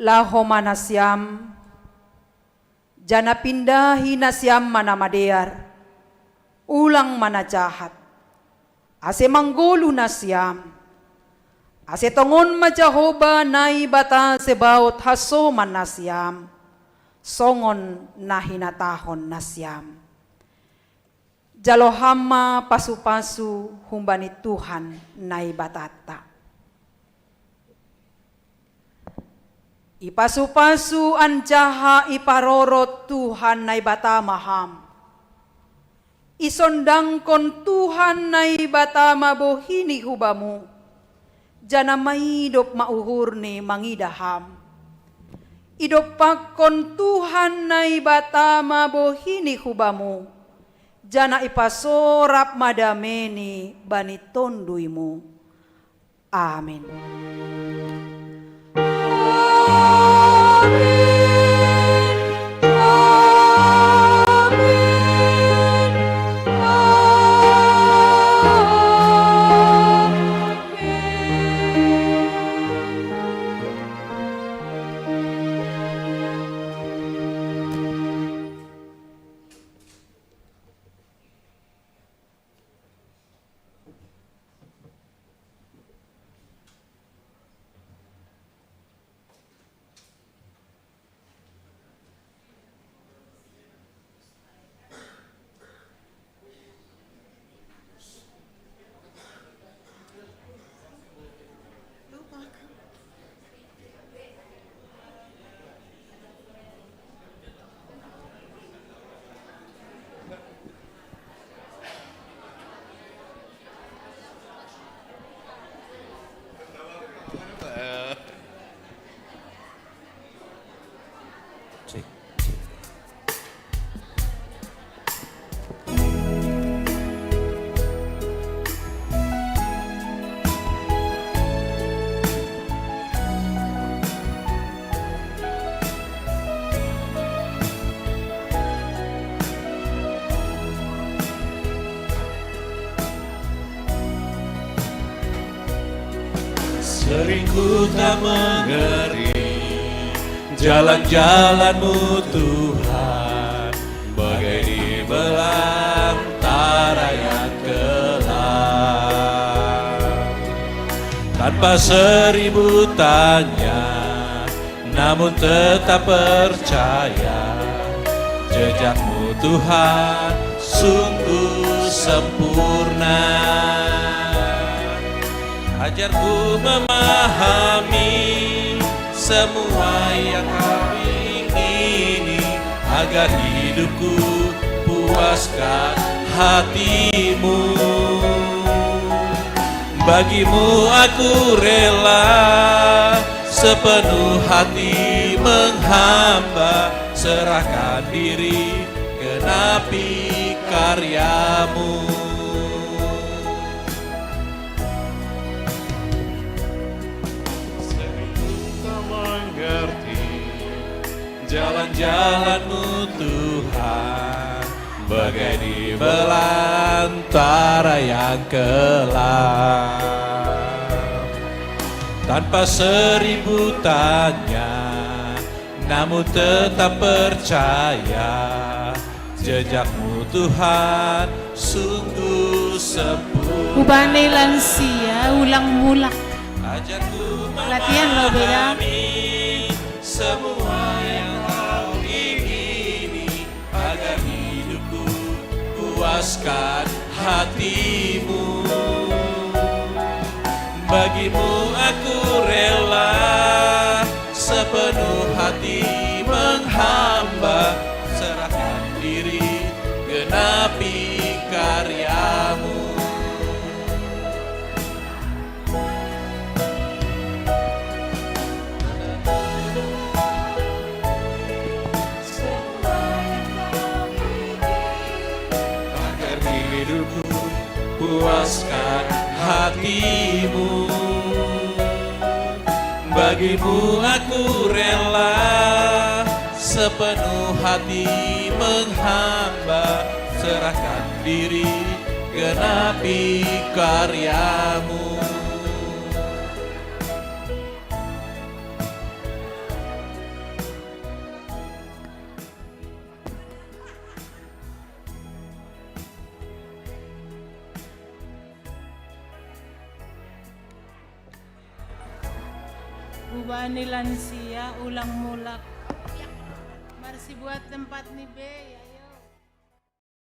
laho manasyam, jana pindahi nasyam mana madear, ulang mana jahat, ase manggolu nasyam, ase tongon majahoba nai bata sebaut hasoman nasyam, songon nahinatahon nasyam. Jalohama pasu-pasu humbani Tuhan nai batata. Ipasu-pasu anjaha iparorot Tuhan nai bata maham. Isondangkon Tuhan nai bata mabohini hubamu. Jana maidop mauhurni mangidaham. Idop pakon Tuhan nai bata mabohini hubamu. Jana ipasorap madameni bani tonduimu. Amin. Sering ku tak mengerti jalan-jalan-Mu Tuhan, bagai di belantara yang gelap. Tanpa seribu tanya, namun tetap percaya, jejak-Mu Tuhan sungguh sempurna. Ajarku memahami semua yang Kau ingini, agar hidupku puaskan hati-Mu. Bagimu aku rela sepenuh hati menghamba, serahkan diri, genapi karya-Mu. Sering ku tak mengerti jalan-jalan-Mu Tuhan, bagai di belantara yang gelap. Tanpa seribu tanya, namun tetap percaya, jejak-Mu Tuhan sungguh sempurna. Ubani lansia ulang mulak. Ajarku Latihan lo, Beda. memahami semua yang Kau ingini, agar hidupku puaskan hati-Mu. Bagimu aku rela sepenuh hati menghamba, serahkan diri, genapi karya-Mu. Agar hidupku puaskan hati-Mu. Bagimu aku rela sepenuh hati menghamba, serahkan diri, genapi karya-Mu. Ubani lansia ulang mulak. Marsi buat tempat nih be.